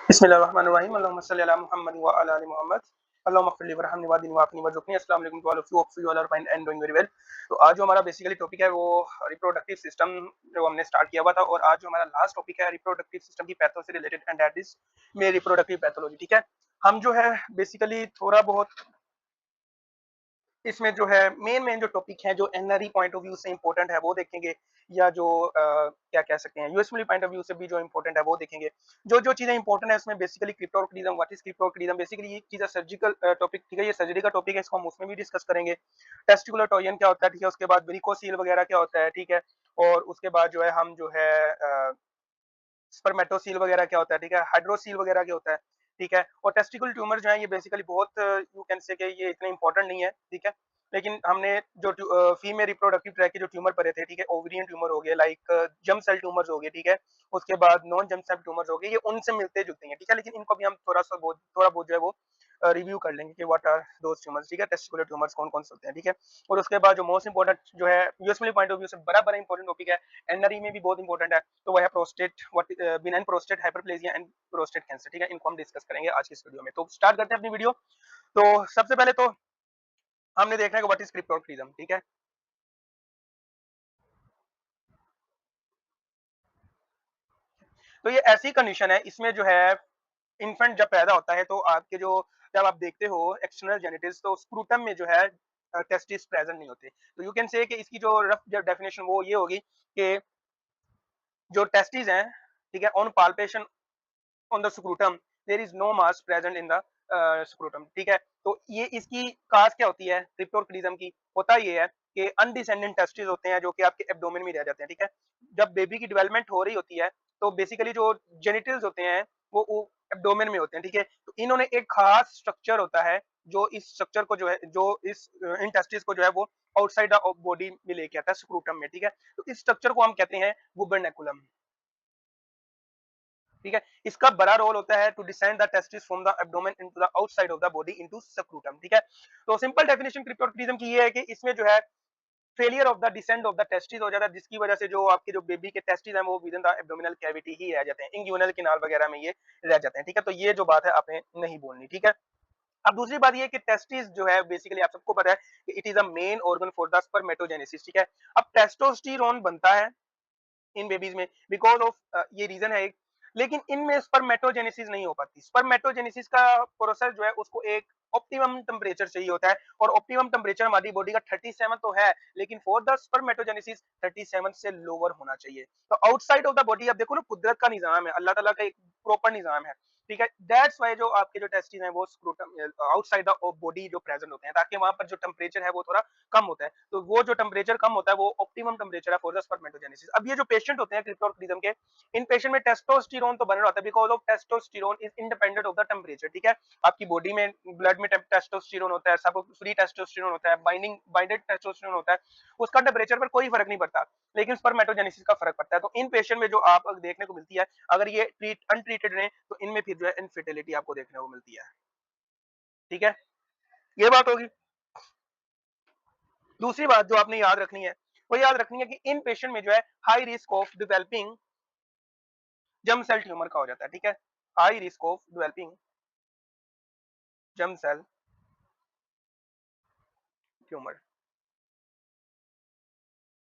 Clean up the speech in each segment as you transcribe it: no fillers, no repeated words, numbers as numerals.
बिस्मिल्लाहिर्रहमानिर्रहीम अल्लाहुम्मा सल्लि अला मुहम्मद व अला आलि मुहम्मद अल्लाहुम्मा फ़िरली वरहमनी वादिनी वाफ़नी वरज़ुक़नी। अस्सलाम वालेकुम to all of you, hope you all are fine and doing very well. तो आज जो हमारा बेसिकली टॉपिक है वो रिप्रोडक्टिव सिस्टम जो हमने स्टार्ट किया हुआ था, और आज जो हमारा लास्ट टॉपिक है रिप्रोडक्टिव सिस्टम की पैथो से रिलेटेड, एंड दैट इज में रिप्रोडक्टिव पैथोलॉजी। ठीक है, हम जो है बेसिकली थोड़ा बहुत इसमें जो है मेन जो टॉपिक है जो एनआरई पॉइंट ऑफ व्यू से इंपॉर्टेंट है वो देखेंगे, या जो क्या कह सकते हैं यूएसएमएल पॉइंट ऑफ व्यू से भी जो इंपॉर्टेंट है वो देखेंगे। जो जो चीजें इंपॉर्टेंट है उसमें बेसिकली क्रिप्टोक्रीडम, व्हाट इज क्रिप्टोक्रीडम, बेसिकली ये चीज सर्जिकल टॉपिक, ठीक है, ये सर्जरी का टॉपिक है, इसको हम उसमें भी डिस्कस करेंगे। टेस्टिकुलर टॉयन क्या होता है, ठीक है, उसके बाद वेरिकोसील वगैरह क्या होता है, ठीक है, और उसके बाद जो है हम जो है स्पर्मेटोसील वगैरह क्या होता है, ठीक है, हाइड्रोसील वगैरह क्या होता है, ठीक है। और टेस्टिकुलर ट्यूमर जो है ये बेसिकली बहुत यू कैन से कि ये इतने इंपॉर्टेंट नहीं है, ठीक है, लेकिन हमने जो फीमेल रिप्रोडक्टिव ट्रैक के जो ट्यूमर पड़े थे, ठीक है, ओवरियन ट्यूमर हो गए, लाइक जम सेल ट्यूमर्स हो गए, ठीक है, उसके बाद नॉन जम सेल ट्यूमर्स हो गए, ये उनसे मिलते जुलते हैं, ठीक है, लेकिन इनको भी हम थोड़ा बहुत जो है वो रिव्यू कर लेंगे कि व्हाट आर दोस ट्यूमर्स, ठीक है, टेस्टिकुलर ट्यूमर्स कौन कौन से होते हैं, ठीक है। और उसके बाद जो मोस्ट इंपॉर्टेंट जो है यूएसएमएल पॉइंट ऑफ व्यू से बड़ा बड़ा इंपॉर्टेंट टॉपिक है, एनआरई में भी बहुत इंपॉर्टेंट है, तो वह है prostate, benign prostate hyperplasia and prostate cancer, ठीक है, इनको हम डिस्कस करेंगे आज की इस वीडियो में। तो स्टार्ट करते हैं अपनी वीडियो। तो सबसे पहले तो हमने देखना है कि व्हाट इज क्रिप्टोक्रीडम, ठीक है। तो ये ऐसी कंडीशन है, इसमें जो है इन्फेंट जब पैदा होता है तो आपके जो जब आप देखते हो एक्सटर्नल जेनिटल्स, तो स्क्रूटम में जो है टेस्टिस प्रेजेंट नहीं होते। तो यू कैन से कि इसकी जो रफ डेफिनेशन वो ये होगी कि जो टेस्टिस हैं, ठीक है, on palpation on the scrotum there is no mass present in the scrotum, ठीक है। तो ये इसकी काज क्या होती है क्रिप्टोक्रीडम की, होता ये है कि अनडिसेंडेंट टेस्टिस होते हैं जो कि आपके एब्डोमेन में रह जाते हैं, ठीक है। जब बेबी की डेवलपमेंट हो रही होती है तो बेसिकली जो जेनिटल्स होते हैं वो एब्डोमेन में होते हैं, ठीक है। तो इन्होंने एक खास स्ट्रक्चर होता है जो इस स्ट्रक्चर को जो है जो इस इंटेस्टिस को जो है वो आउटसाइड द बॉडी में लेके आता है स्क्रूटम में, ठीक है। तो इस स्ट्रक्चर को हम कहते हैं गुबरनेकुलम, ठीक है। इसका बड़ा रोल होता है to descend the testis from the abdomen into the outside of the body into scrotum, ठीक है। तो सिंपल डेफिनेशन क्रिप्टोक्रीडम की ये है कि इसमें जो है failure of the descend of the testis हो जाता है, जिसकी वजह से जो आपके जो बेबी के टेस्टिस हैं वो within the abdominal cavity ही रह जाते हैं, इंग्यूनल किनाल वगैरह में ये रह जाते हैं, ठीक है। तो ये जो बात है आपने नहीं बोलनी, ठीक है। अब दूसरी बात ये है कि टेस्टिस जो है बेसिकली आप सबको पता है कि it is a main organ for the spermatogenesis, ठीक है। अब टेस्टोस्टेरोन बनता है इन बेबीज में बिकॉज ऑफ ये रीजन है एक, लेकिन इनमें स्पर्मेटोजेनेसिस नहीं हो पाती। स्पर्मेटोजेनेसिस का प्रोसेस जो है उसको एक ऑप्टिमम टेम्परेचर चाहिए होता है, और ऑप्टिमम टेम्परेचर हमारी बॉडी का 37 तो है, लेकिन फॉर द स्पर्मेटोजेनेसिस 37 से लोअर होना चाहिए। तो आउटसाइड ऑफ द बॉडी, अब देखो ना, कुदरत का निजाम है, अल्लाह ताला का एक प्रॉपर निजाम है, ठीक है। दैट्स वाई जो आपके जो टेस्टिस हैं वो स्क्रूटम आउटसाइड द बॉडी जो प्रेजेंट होते हैं, ताकि वहां पर जो टेम्परेचर है वो थोड़ा कम होता है। तो वो जो टेम्परेचर कम होता है वो ऑप्टिमम टेम्परेचर है फॉर द स्पर्मेटोजेनेसिस। अब ये जो पेशेंट होते हैं क्रिप्टोक्रीडम के, इन पेशेंट में टेस्टोस्टेरोन तो बना रहता है because of testosterone is independent of the temperature, ठीक है। आपकी बॉडी में ब्लड में टेस्टोस्टेरोन होता है, सब फ्री टेस्टोस्टेरोन होता है, बाइंडेड टेस्टोस्टेरोन होता है, उसका टेम्परेचर पर कोई फर्क नहीं पड़ता, लेकिन स्पर्मेटोजेनेसिस का फर्क पड़ता है। तो इन पेशेंट में जो आप देखने को मिलती है, अगर ये अनट्रीटेड रहे तो इनमें फिर जो है इनफर्टिलिटी आपको देखने को मिलती है, ठीक है। ये बात होगी। दूसरी बात जो आपने याद रखनी है वो याद रखनी है कि इन पेशेंट में जो है high risk of developing germ cell tumour का हो जाता है, ठीक है। High risk of developing germ cell tumour,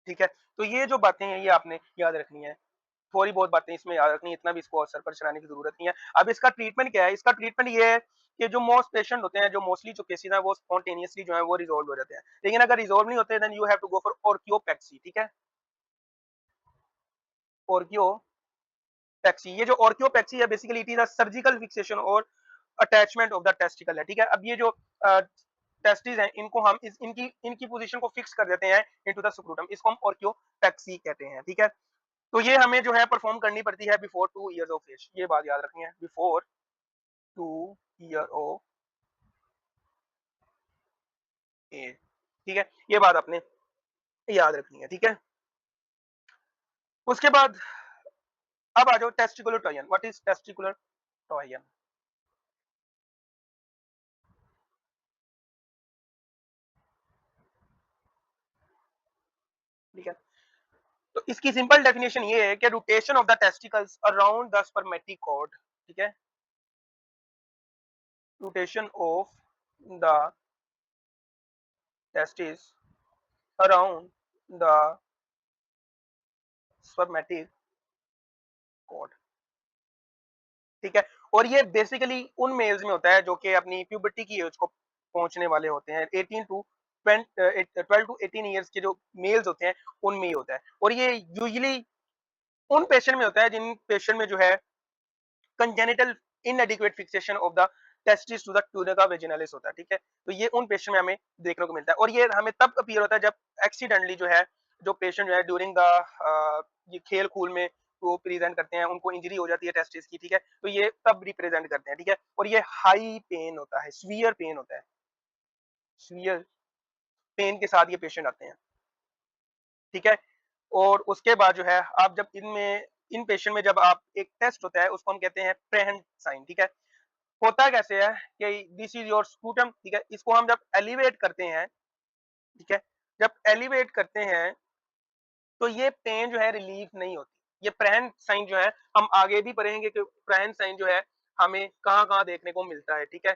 ठीक है। तो ये जो बातें हैं ये आपने याद रखनी है, थोड़ी बहुत बातें इसमें याद रखनी है, इतना भी इसको सर पर चढ़ाने की जरूरत नहीं है। अब इसका ट्रीटमेंट क्या है, इसका ट्रीटमेंट ये है कि जो मोस्ट पेशेंट होते हैं, जो मोस्टली जो केसेस हैं वो स्पॉन्टेनियसली जो है वो रिजॉल्व हो जाते हैं, लेकिन अगर रिजॉल्व नहीं होते then you have to go for orchiopexy, ठीक है। ऑर्कियोपेक्सी, ये जो ऑर्कियोपेक्सी है basically it is a surgical fixation और अटैचमेंट ऑफ द टेस्टिकल है, ठीक है। अब ये जो टेस्टिस हैं इनको हम इनकी इनकी पोजीशन को फिक्स कर देते हैं इनटू द स्क्रूटम, इसको हम ऑर्कियोपेक्सी कहते हैं, ठीक है। तो ये हमें जो है परफॉर्म करनी पड़ती है बिफोर 2 इयर्स ऑफ एज, ये बात याद रखनी है, बिफोर 2 ईयर ऑफ एज, ठीक है। ये बात आपने याद रखनी है, ठीक है। उसके बाद अब आ जाओ testicular torsion, what is testicular torsion, ठीक है। तो इसकी सिंपल डेफिनेशन ये है कि rotation of the testicles around the spermatic cord, ठीक है, rotation of the testes around the spermatic cord, ठीक है। और ये बेसिकली उन मेल्स में होता है जो कि अपनी प्यूबर्टी की एज को पहुंचने वाले होते हैं, 18 टू 12 टू 18 ईयर्स के जो मेल्स होते हैं उनमें ही होता है। और ये यूजुअली उन पेशेंट में होता है जिन पेशेंट में जो है congenital inadequate fixation of the testis to the tunica vaginalis होता है, ठीक है। तो ये उन पेशेंट में हमें देखने को मिलता है और ये हमें तब अपीयर होता है जब एक्सीडेंटली जो है जो पेशेंट जो है ड्यूरिंग द ये खेल कूल में वो प्रेजेंट करते हैं, उनको इंजरी हो जाती है टेस्टिस की, ठीक है। तो ये तब रिप्रेजेंट करते हैं, ठीक है। और ये हाई पेन होता है, सीवियर पेन होता है, सीवियर पेन के साथ ये पेशेंट आते हैं, ठीक है। और उसके बाद जो है आप जब इनमें इन पेशेंट में जब आप एक टेस्ट होता है उसको हम कहते हैं प्रेहेंट साइन, ठीक है। होता कैसे है कि दिस इज योर स्पूटम, ठीक है। इसको हम जब एलिवेट करते हैं, ठीक है, जब एलिवेट करते हैं तो ये पेन जो है रिलीफ नहीं होती। ये प्रेहेंट साइन जो है हम आगे भी पढ़ेंगे कि प्रेहेंट साइन जो है हमें कहाँ कहाँ देखने को मिलता है, ठीक है।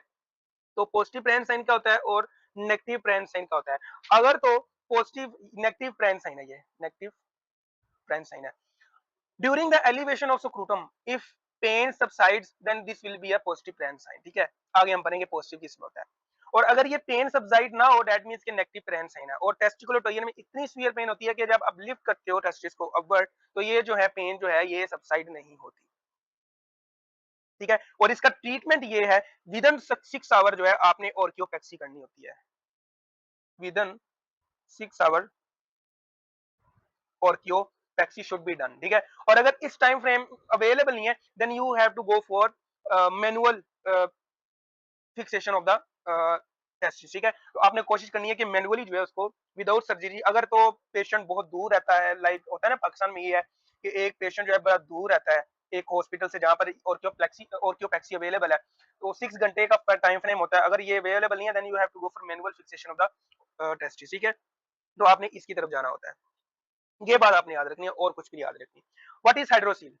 तो पॉजिटिव प्रेहेंट साइन का होता है और नेगेटिव प्रेहेंट साइन का होता है। अगर तो पॉजिटिव नेगेटिव प्रेहेंट साइन है, ये नेगेटिव प्रेहेंट साइन है। During the elevation of scrotum, if pain subsides, then this will be a positive Parenchyma sign, ठीक है। आगे हम पढ़ेंगे पॉजिटिव किस में होता है। और अगर ये पेन सबसाइड ना हो, दैट मींस कि नेगेटिव प्रेन साइन है। और टेस्टिकुलर टोयन में इतनी सीवियर पेन होती है कि जब आप लिफ्ट करते हो टेस्टिस को अपवर्ड, तो ये जो है पेन जो है ये सबसाइड नहीं होती, ठीक है। और इसका ट्रीटमेंट ये है, विद इन 6 आवर जो है आपने ऑर्कियोपेक्सी करनी होती है, within 6 hour orchiopexy should be done, ठीक है। और अगर इस टाइम फ्रेम अवेलेबल नहीं है, then you have to go for manual fixation of the test, ठीक है। तो आपने कोशिश करनी है कि मैनुअली जो है उसको विदाउट सर्जरी, अगर तो पेशेंट बहुत दूर रहता है, लाइक होता है ना पाकिस्तान में ये है कि एक पेशेंट जो है बड़ा दूर रहता है एक हॉस्पिटल से जहां पर ऑर्कियोप्लेक्सी अवेलेबल है, तो 6 घंटे का टाइम फ्रेम होता है। अगर ये अवेलेबल नहीं है, then you have to go for manual fixation of the test, ठीक है। तो आपने इसकी तरफ जाना होता है, ये बात आपने याद रखनी है और कुछ भी याद रखनी है। व्हाट इज हाइड्रोसील,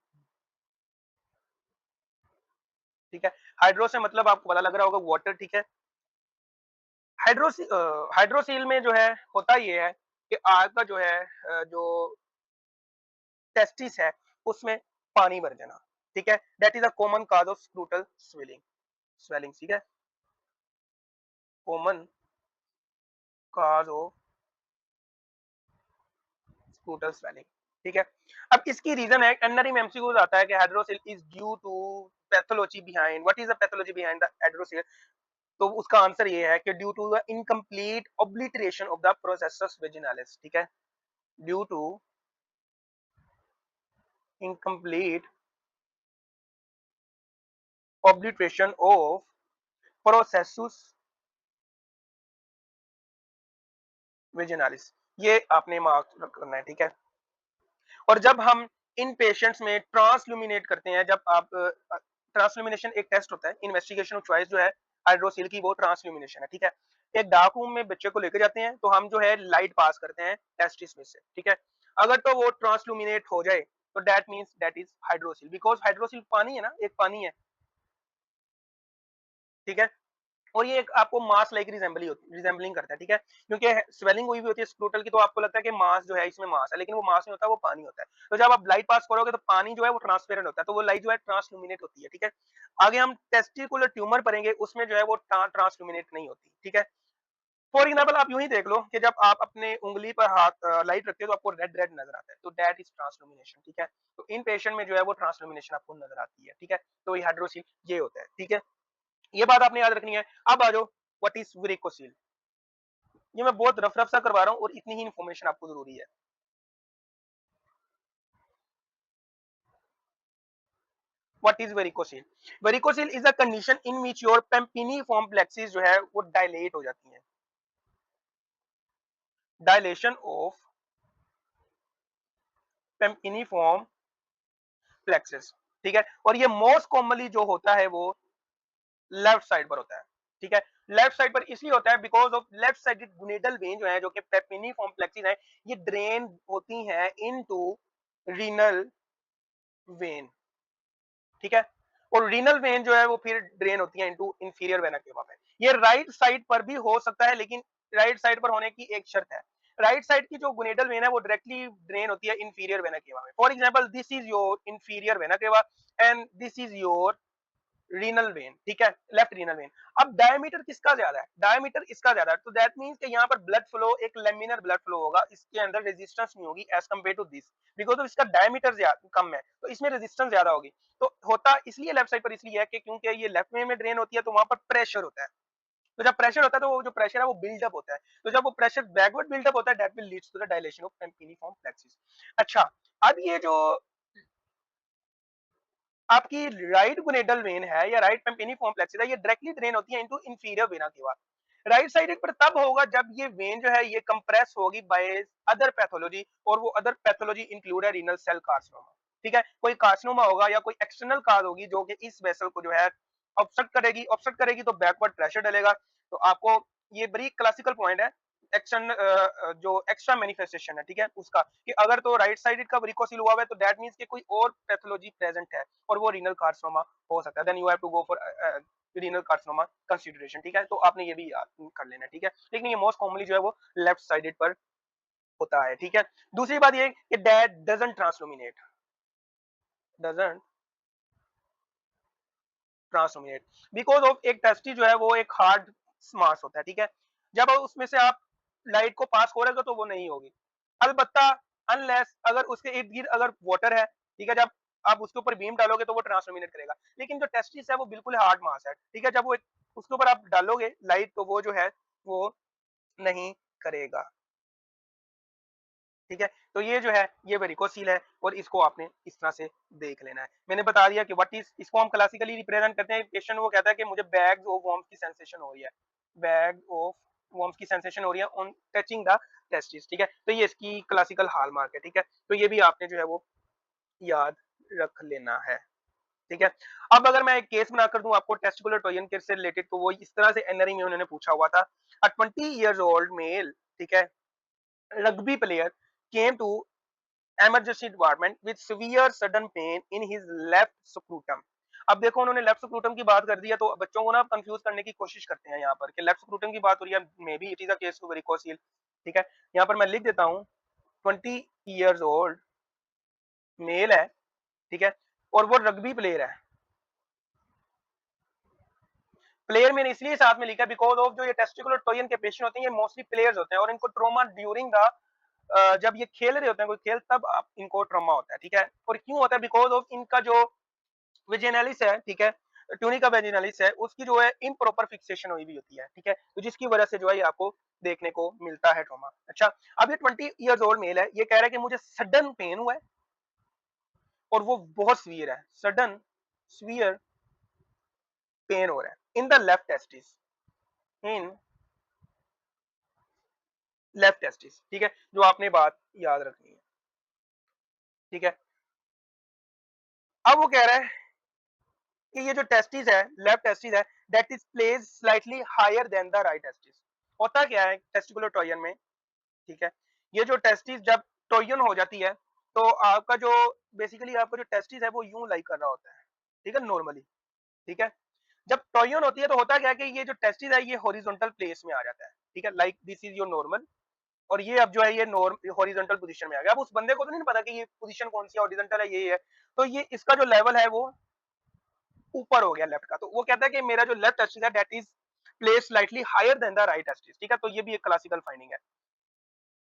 ठीक है। हाइड्रो से मतलब आपको पता लग रहा होगा वाटर, ठीक है। हाइड्रोसील हाइड्रोसील में जो है होता ये है कि आग का जो है जो टेस्टिस है उसमें पानी भर जाना, ठीक है। That is a common cause of scrotal swelling, swelling, ठीक है। Common cause of scrotal swelling, ठीक है। अब इसकी रीजन है, एनआरई में एमसीक्यूज आता है कि hydrocele is due to pathology behind, what is the pathology behind the hydrocele. तो उसका आंसर ये है कि due to the incomplete obliteration of the processus vaginalis, ठीक है। Due to incomplete obliteration of processus vaginalis, ये आपने मार्क करना है, ठीक है। और जब हम इन पेशेंट्स में ट्रांसल्यूमिनेट करते हैं, जब आप ट्रांसल्यूमिनेशन एक टेस्ट होता है, इन्वेस्टिगेशन ऑफ चॉइस जो है हाइड्रोसील की वो ट्रांसल्यूमिनेशन है, ठीक है। एक डार्क रूम में बच्चे को लेकर जाते हैं तो हम जो है लाइट पास करते हैं टेस्टिस में से, ठीक है। अगर तो वो ट्रांसल्यूमिनेट हो जाए तो that means that is hydrocele, because hydrocele पानी है ना, एक पानी है, ठीक है। और ये एक आपको मास लाइक रिजेंबलिंग करता है, ठीक है। क्योंकि स्वेलिंग हुई भी होती है स्क्रूटल की, तो आपको लगता है कि मास जो है इसमें मास है, लेकिन वो मास नहीं होता, वो पानी होता है। तो जब आप लाइट पास करोगे तो पानी जो है वो ट्रांसपेरेंट होता है, तो वो लाइट जो है ट्रांसल्यूमिनेट होती है, ठीक है। आगे हम टेस्टिकुलर ट्यूमर पढ़ेंगे, उसमें जो है वो ट्रांसल्यूमिनेट नहीं होती, ठीक है। फॉर एग्जाम्पल आप यूं ही देख लो कि जब आप अपने उंगली पर हाथ लाइट रखते हो तो आपको रेड रेड नजर आता है, तो दैट इज ट्रांसल्यूमिनेशन, ठीक है। तो इन पेशेंट में जो है वो ट्रांसल्यूमिनेशन आपको नजर आती है, ठीक है। तो ये हाइड्रोसील ये होता है, ठीक है। ये बात आपने याद रखनी है। अब आ जाओ व्हाट इज वेरिकोसील, ये मैं बहुत रफ रफ सा करवा रहा हूँ और इतनी ही इंफॉर्मेशन आपको जरूरी है। What is varicocele, varicocele is a condition in which your pampiniform plexus जो है वो डायलेट हो जाती है, डायलेशन ऑफ पेम्पिनिफॉर्म प्लेक्सिस, ठीक है। और ये मोस्ट कॉमनली जो होता है वो लेफ्ट साइड पर होता है, ठीक है। लेफ्ट साइड पर इसलिए होता है because of left sided gonadal vein जो है जो कि पेम्पिनिफॉर्म प्लेक्सिस है, ये ड्रेन होती है इनटू रीनल वेन, ठीक है। और रीनल वेन जो है वो फिर ड्रेन होती है इनटू इंफीरियर वेना केवा में। ये राइट साइड पर भी हो सकता है, लेकिन राइट साइड पर होने की एक शर्त है। राइट साइड की जो गुनेडल वेन है वो डायरेक्टली ड्रेन होती है इंफीरियर वेना केवा में। For example this is your inferior vena cava and this is your renal vein, ठीक है, लेफ्ट रीनल वेन। अब डायमीटर किसका ज्यादा है? डायमीटर इसका ज्यादा है, तो दैट मींस कि यहाँ पर ब्लड फ्लो एक लेमिनर ब्लड फ्लो होगा, इसके अंदर रेजिस्टेंस नहीं होगी as compare to this, because of इसका डायमीटर कम है, तो इसमें रेजिस्टेंस ज्यादा होगी। तो होता इसलिए लेफ्ट साइड पर इसलिए है कि क्योंकि ये लेफ्ट वेन में ड्रेन होती है, तो वहां पर प्रेशर होता है। तो जब प्रेशर होता है तो वो जो प्रेशर है वो बिल्डअप होता है, तो जब वो प्रेशर बैकवर्ड बिल्डअप होता है that will leads to the dilation of pampiniform plexus. अच्छा, अब ये जो आपकी राइट गुनेडल वेन है या राइट पेम्पिनिफॉर्म प्लेक्सिस है, ये डायरेक्टली ड्रेन होती है into inferior vena cava. Right sided पर तब होगा जब ये वेन जो है ये कंप्रेस होगी बाय अदर पैथोलॉजी, और वो अदर पैथोलॉजी इंक्लूड है रीनल सेल कार्सिनोमा, ठीक है, कोई कार्सिनोमा होगा या कोई एक्सटर्नल काज होगी जो कि इस वेसल को जो है ऑब्स्ट्रक्ट करेगी तो बैकवर्ड प्रेशर डलेगा। तो आपको ये बड़ी क्लासिकल पॉइंट है एक्शन जो एक्स्ट्रा मैनिफेस्टेशन है, ठीक है, उसका कि अगर तो राइट साइडेड का वेरिकोसिल हुआ है तो दैट मींस कि कोई और पैथोलॉजी प्रेजेंट है और वो रीनल कार्सिनोमा हो सकता है, then you have to go for renal carcinoma consideration, ठीक है, तो आपने ये भी याद कर लेना, ठीक है, लेकिन ये मोस्ट कॉमनली जो है वो लेफ्ट साइडेड पर होता है, ठीक है। दूसरी बात ये कि दैट डजंट ट्रांसोमिनेट बिकॉज ऑफ एक टेस्टी जो है वो एक हार्ड मास होता है, ठीक है, जब उसमें से आप लाइट को पास हो रहे हो तो वो नहीं होगी, अलबत्ता अनलेस अगर उसके इर्द गिर्द अगर वाटर है, ठीक है, जब आप उसके ऊपर बीम डालोगे तो वो ट्रांसोमिनेट करेगा, लेकिन जो टेस्टिस है वो बिल्कुल हार्ड मास है, ठीक है, जब वो उसके ऊपर आप डालोगे लाइट तो वो जो है वो नहीं करेगा, ठीक है। तो ये जो है ये वेरिकोसील है और इसको आपने इस तरह से देख लेना है। मैंने बता दिया कि व्हाट इज, इसको हम क्लासिकली रिप्रेजेंट करते हैं, पेशेंट वो कहता है कि मुझे बैग्स ऑफ वॉर्म्स की सेंसेशन हो रही है, बैग ऑफ वॉर्म्स की सेंसेशन हो रही है ऑन टचिंग द टेस्टिस, ठीक है, तो ये इसकी क्लासिकल हॉलमार्क है, ठीक है, तो ये भी आपने जो है वो याद रख लेना है, ठीक है। अब अगर मैं एक केस बनाकर दूं आपको टेस्टिकुलर टॉयन केयर से रिलेटेड, तो वो इस तरह से एनआरई में उन्होंने पूछा हुआ था, अ 20 इयर्स ओल्ड मेल, ठीक है, rugby player came to emergency department with severe sudden pain in his left scrotum। अब देखो उन्होंने लेफ्ट स्क्रूटम की बात कर दी है, तो बच्चों को ना कंफ्यूज करने की कोशिश करते हैं यहाँ पर कि लेफ्ट स्क्रूटम की बात हो रही है, maybe it is a case to varicocele, ठीक है, यहाँ पर मैं लिख देता हूँ 20 इयर्स ओल्ड मेल है, ठीक है, और वो रग्बी प्लेयर है। प्लेयर मैंने इसलिए साथ में लिखा बिकॉज ऑफ जो ये टेस्टिकुलर टोयन के पेशेंट होते हैं ये मोस्टली प्लेयर्स होते हैं और इनको ट्रोमा ड्यूरिंग द जब ये खेल रहे होते हैं कोई खेल तब आप इनको ट्रोमा होता है, ठीक है, और क्यों होता है बिकॉज ऑफ इनका जो वेजिनालिस है, ठीक है, ट्यूनिका वेजिनालिस है उसकी जो है इम्प्रॉपर फिक्सेशन हुई भी होती है, ठीक है, तो जिसकी वजह से जो है ये आपको देखने को मिलता है ट्रोमा। अच्छा, अब ये 20 इयर्स ओल्ड मेल है, ये कह रहा है कि मुझे सडन पेन हुआ है और वो बहुत सीवियर है, सडन सीवियर पेन हो रहा है in the left testis, in left testis, ठीक है, जो आपने बात याद रखनी है, ठीक है। अब वो कह रहा है कि ये जो टेस्टिस है लेफ्ट टेस्टिस है that is place slightly higher than the right testis. होता क्या है टेस्टिकुलर टॉयन में, ठीक है, ये जो टेस्टिस जब टॉयन हो जाती है तो आपका जो बेसिकली आपका जो टेस्टिस है वो यूं लाई कर रहा होता है, ठीक है, नॉर्मली, ठीक है, जब टॉयन होती है तो होता क्या है कि ये जो टेस्टिस है ये हॉरिजॉन्टल प्लेस में आ जाता है, ठीक है, like this is your normal, और ये अब जो है ये नॉर्म हॉरिजॉन्टल पोजीशन में आ गया। अब उस बंदे को तो नहीं पता कि ये पोजीशन कौन सी है, हॉरिजॉन्टल है ये है, तो ये इसका जो लेवल है वो ऊपर हो गया लेफ्ट का, तो वो कहता है कि मेरा जो लेफ्ट टेस्टिस है that is place slightly higher than the right testis, ठीक है, तो ये भी एक क्लासिकल फाइंडिंग है,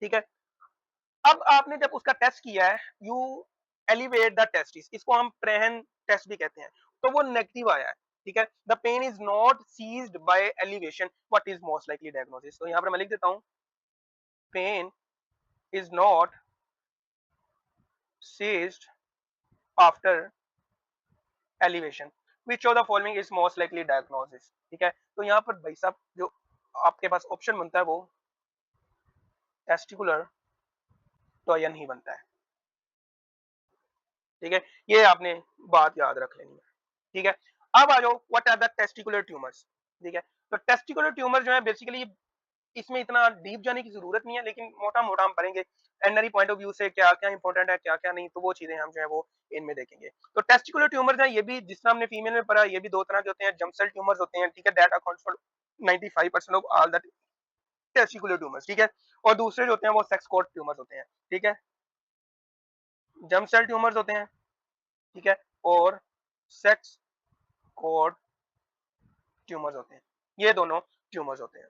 ठीक है। अब आपने जब उसका टेस्ट किया है यू एलिवेट द टेस्टिस, इसको हम प्रेहन टेस्ट भी कहते हैं, तो वो नेगेटिव आया है, ठीक है, the pain is not ceased by elevation what is most likely diagnosis, तो यहाँ पर मैं लिख देता हूँ pain is not ceased after elevation which of the following is most likely diagnosis, ठीक है, तो यहाँ पर भाई साहब जो आपके पास ऑप्शन बनता है वो टेस्टिकुलर टॉयन ही बनता है, ठीक है, ये आपने बात याद रख लेनी है, ठीक है। अब आ जाओ what are the testicular tumours, ठीक है, तो टेस्टिकुलर ट्यूमर जो है बेसिकली इसमें इतना डीप जाने की जरूरत नहीं है, लेकिन मोटा मोटा हम पढ़ेंगे एनरी पॉइंट ऑफ व्यू से क्या क्या इंपॉर्टेंट है क्या क्या नहीं, तो वो चीजें हम जो है वो इनमें देखेंगे। तो टेस्टिकुलर ट्यूमर्स है, ये भी जिस तरह हमने फीमेल में पढ़ा, ये भी दो तरह के होते हैं, जर्म सेल ट्यूमर्स होते हैं, ठीक है, that accounts for 95% of all the testicular tumours, ठीक है। और दूसरे जो होते हैं वो सेक्स कोड ट्यूमर्स होते हैं, ठीक है, जर्म सेल ट्यूमर्स होते हैं, ठीक है, और सेक्स कोड ट्यूमर्स होते हैं, ये दोनों ट्यूमर्स होते हैं,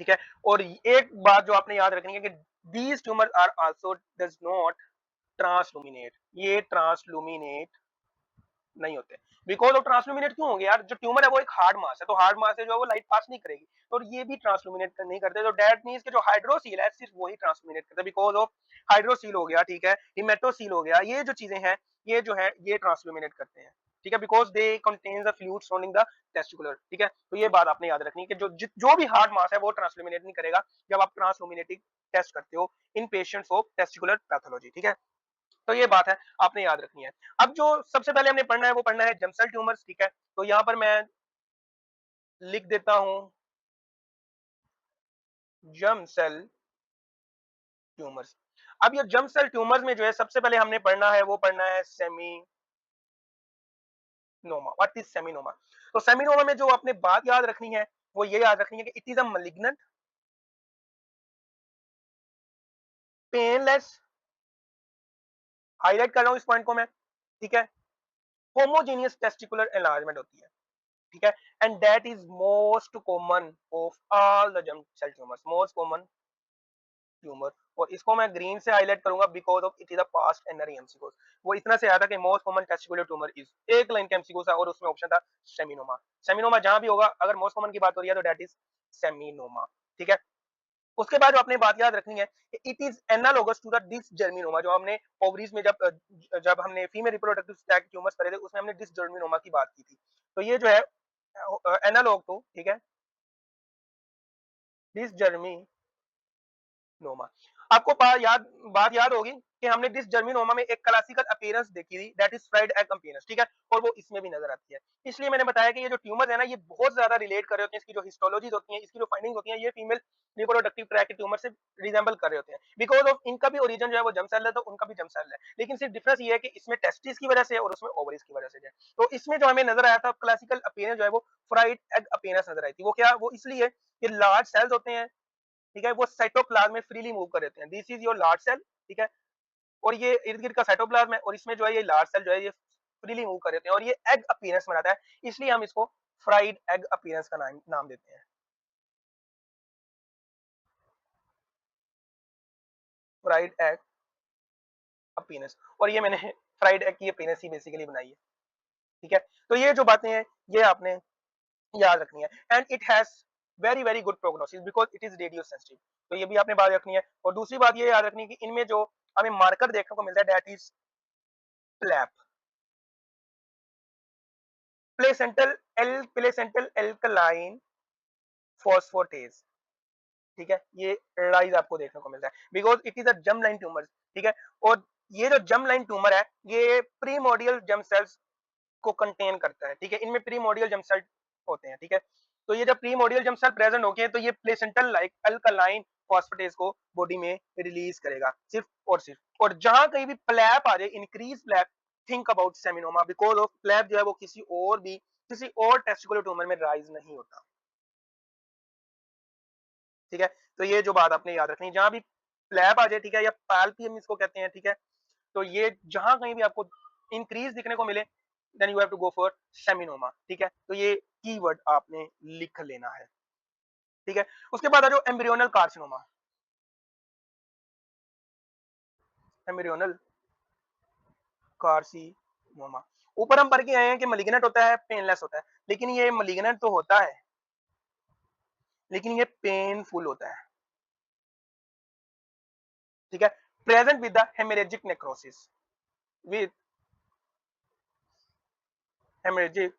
ठीक है। और एक बात जो आपने याद रखनी है कि these tumours are also does not transilluminate, ये ट्रांसलुमिनेट नहीं होते। बिकॉज ऑफ ट्रांसलुमिनेट क्यों होंगे यार, जो ट्यूमर है वो एक हार्ड मास है, तो हार्ड मास है जो है वो लाइट पास नहीं करेगी, और ये भी ट्रांसलुमिनेट नहीं करते, तो दैट मींस कि जो हाइड्रोसील है सिर्फ वही ट्रांसलुमिनेट करता है, बिकॉज ऑफ हाइड्रोसील हो गया, ठीक है, हिमेटोसील हो गया, ये जो चीजें हैं ये जो है ये ट्रांसलुमिनेट करते हैं, ठीक है, because they contains the fluid surrounding the testicular, ठीक है। तो ये बात आपने याद रखनी है कि जो भी हार्ड मास है वो ट्रांसलुमिनेट नहीं करेगा जब आप ट्रांसलुमिनेटिंग टेस्ट करते हो इन पेशेंट्स ऑफ टेस्टिकुलर पैथोलॉजी, ठीक है। तो ये बात है आपने याद रखनी है। अब जो सबसे पहले हमने पढ़ना है वो पढ़ना है जर्म सेल ट्यूमर्स, ठीक है। तो यहाँ पर मैं लिख देता हूं जर्म सेल ट्यूमर्स। अब ये जर्म सेल ट्यूमर्स में जो है सबसे पहले हमने पढ़ना है वो पढ़ना है सेमिनोमा। What is seminoma? तो सेमिनोमा में जो आपने बात याद रखनी है वो ये याद रखनी है कि it is a malignant painless, highlight कर रहा हूं इस पॉइंट को मैं, ठीक है, होमोजेनियस टेस्टिकुलर एनलार्जमेंट होती है, ठीक है, and that is most common of all the germ cell tumours, most common tumour. और इसको मैं ग्रीन से हाईलाइट करूंगा because of it is a past NRE MCQs. वो इतना से आया था कि most common testicular tumour is, एक लाइन का एमसीक्यू था और उसमें ऑप्शन था सेमिनोमा। सेमिनोमा जहां भी होगा अगर मोस्ट कॉमन की बात हो रही है तो दैट इज सेमिनोमा, ठीक है। उसके बाद जो आपने बात याद रखनी है, it is analogous to the dysgerminoma, जो हमने ओवरीज में जब हमने फीमेल रिप्रोडक्टिव ट्रैक्ट ट्यूमर्स करे थे उसमें हमने डिसजर्मिनोमा की बात की थी। तो ये जो है एनालॉग तो, ठीक है, डिसजर्मिनोमा। आपको बात याद होगी कि हमने डिस जर्मिनोमा में एक क्लासिकल अपीयरेंस देखी थी, that is fried egg appearance, ठीक है, और वो इसमें भी नजर आती है। इसलिए मैंने बताया कि ये जो ट्यूमर है ना ये बहुत ज्यादा रिलेट कर रहे होते हैं, इसकी जो हिस्टोलॉजीज होती हैं, इसकी जो फाइंडिंग्स होती हैं, ये फीमेल रिप्रोडक्टिव ट्रैक्ट के ट्यूमर से रिजेंबल कर रहे होते हैं, बिकॉज ऑफ इनका भी ओरिजिन जो है वो जर्म सेल है, तो उनका भी जर्म सेल है, लेकिन सिर्फ डिफरेंस ये है कि इसमें टेस्टिस की वजह से और उसमें ओवरीज की वजह से है। तो इसमें जो हमें नजर आया था क्लासिकल अपीयरेंस जो है वो फ्राइड एग अपीयरेंस नजर आई थी। वो क्या, वो इसलिए कि लार्ज सेल्स होते हैं, ठीक है, वो साइटोप्लाज्म में फ्रीली मूव कर देते हैं, this is your large cell, ठीक है, और ये इर्द गिर्द का साइटोप्लाज्म है, और इसमें जो है ये लार्ज सेल जो है ये फ्रीली मूव कर देते हैं और ये एग अपीयरेंस बनाता है, इसलिए हम इसको फ्राइड एग अपीयरेंस का नाम देते हैं, फ्राइड एग अपीयरेंस। और ये मैंने फ्राइड एग की अपीयरेंस ही बेसिकली बनाई है, ठीक है। तो ये जो बातें हैं ये आपने याद रखनी है, and it has very very good prognosis because it is radio sensitive. तो ये भी आपने बात रखनी है। और दूसरी बात ये याद रखनी है कि इनमें जो हमें मार्कर देखने को मिलता है that is PLAP, placental alkaline phosphatase, ठीक है, ये राइज आपको देखने को मिलता है because it is a germ line tumour, ठीक है। और ये जो जर्म लाइन ट्यूमर है ये प्रीमोडियल जर्म सेल्स को कंटेन करता है, ठीक है, इनमें प्रीमोडियल जर्म सेल होते हैं, ठीक है। तो ये जब प्रीमोडियल जर्म सेल प्रेजेंट होंगे तो ये प्लेसेंटल लाइक अल्कलाइन फॉस्फेटेज को बॉडी में रिलीज करेगा सिर्फ और सिर्फ। और जहां कहीं भी प्लैप आ जाए, increase PLAP, think about seminoma because of PLAP जो है वो किसी और टेस्टिकुलर ट्यूमर में राइज नहीं होता, ठीक है। तो ये जो बात आपने याद रखनी है, जहां भी प्लैप आ जाए, ठीक है, या पाल्पियम इसको कहते हैं, ठीक है, तो ये जहां कहीं भी आपको इंक्रीज दिखने को मिले then you have to go for seminoma, ठीक है। तो ये कीवर्ड आपने लिख लेना है, ठीक है। उसके बाद आ जाओ एम्ब्रियोनल कार्सिनोमा। एम्ब्रियोनल कार्सिनोमा, ऊपर हम पढ़ के आए हैं कि मलिग्नेंट होता है, पेनलेस होता है, लेकिन ये मलिग्नेंट तो होता है लेकिन ये पेनफुल होता है, ठीक है, present with the haemorrhagic necrosis, with haemorrhagic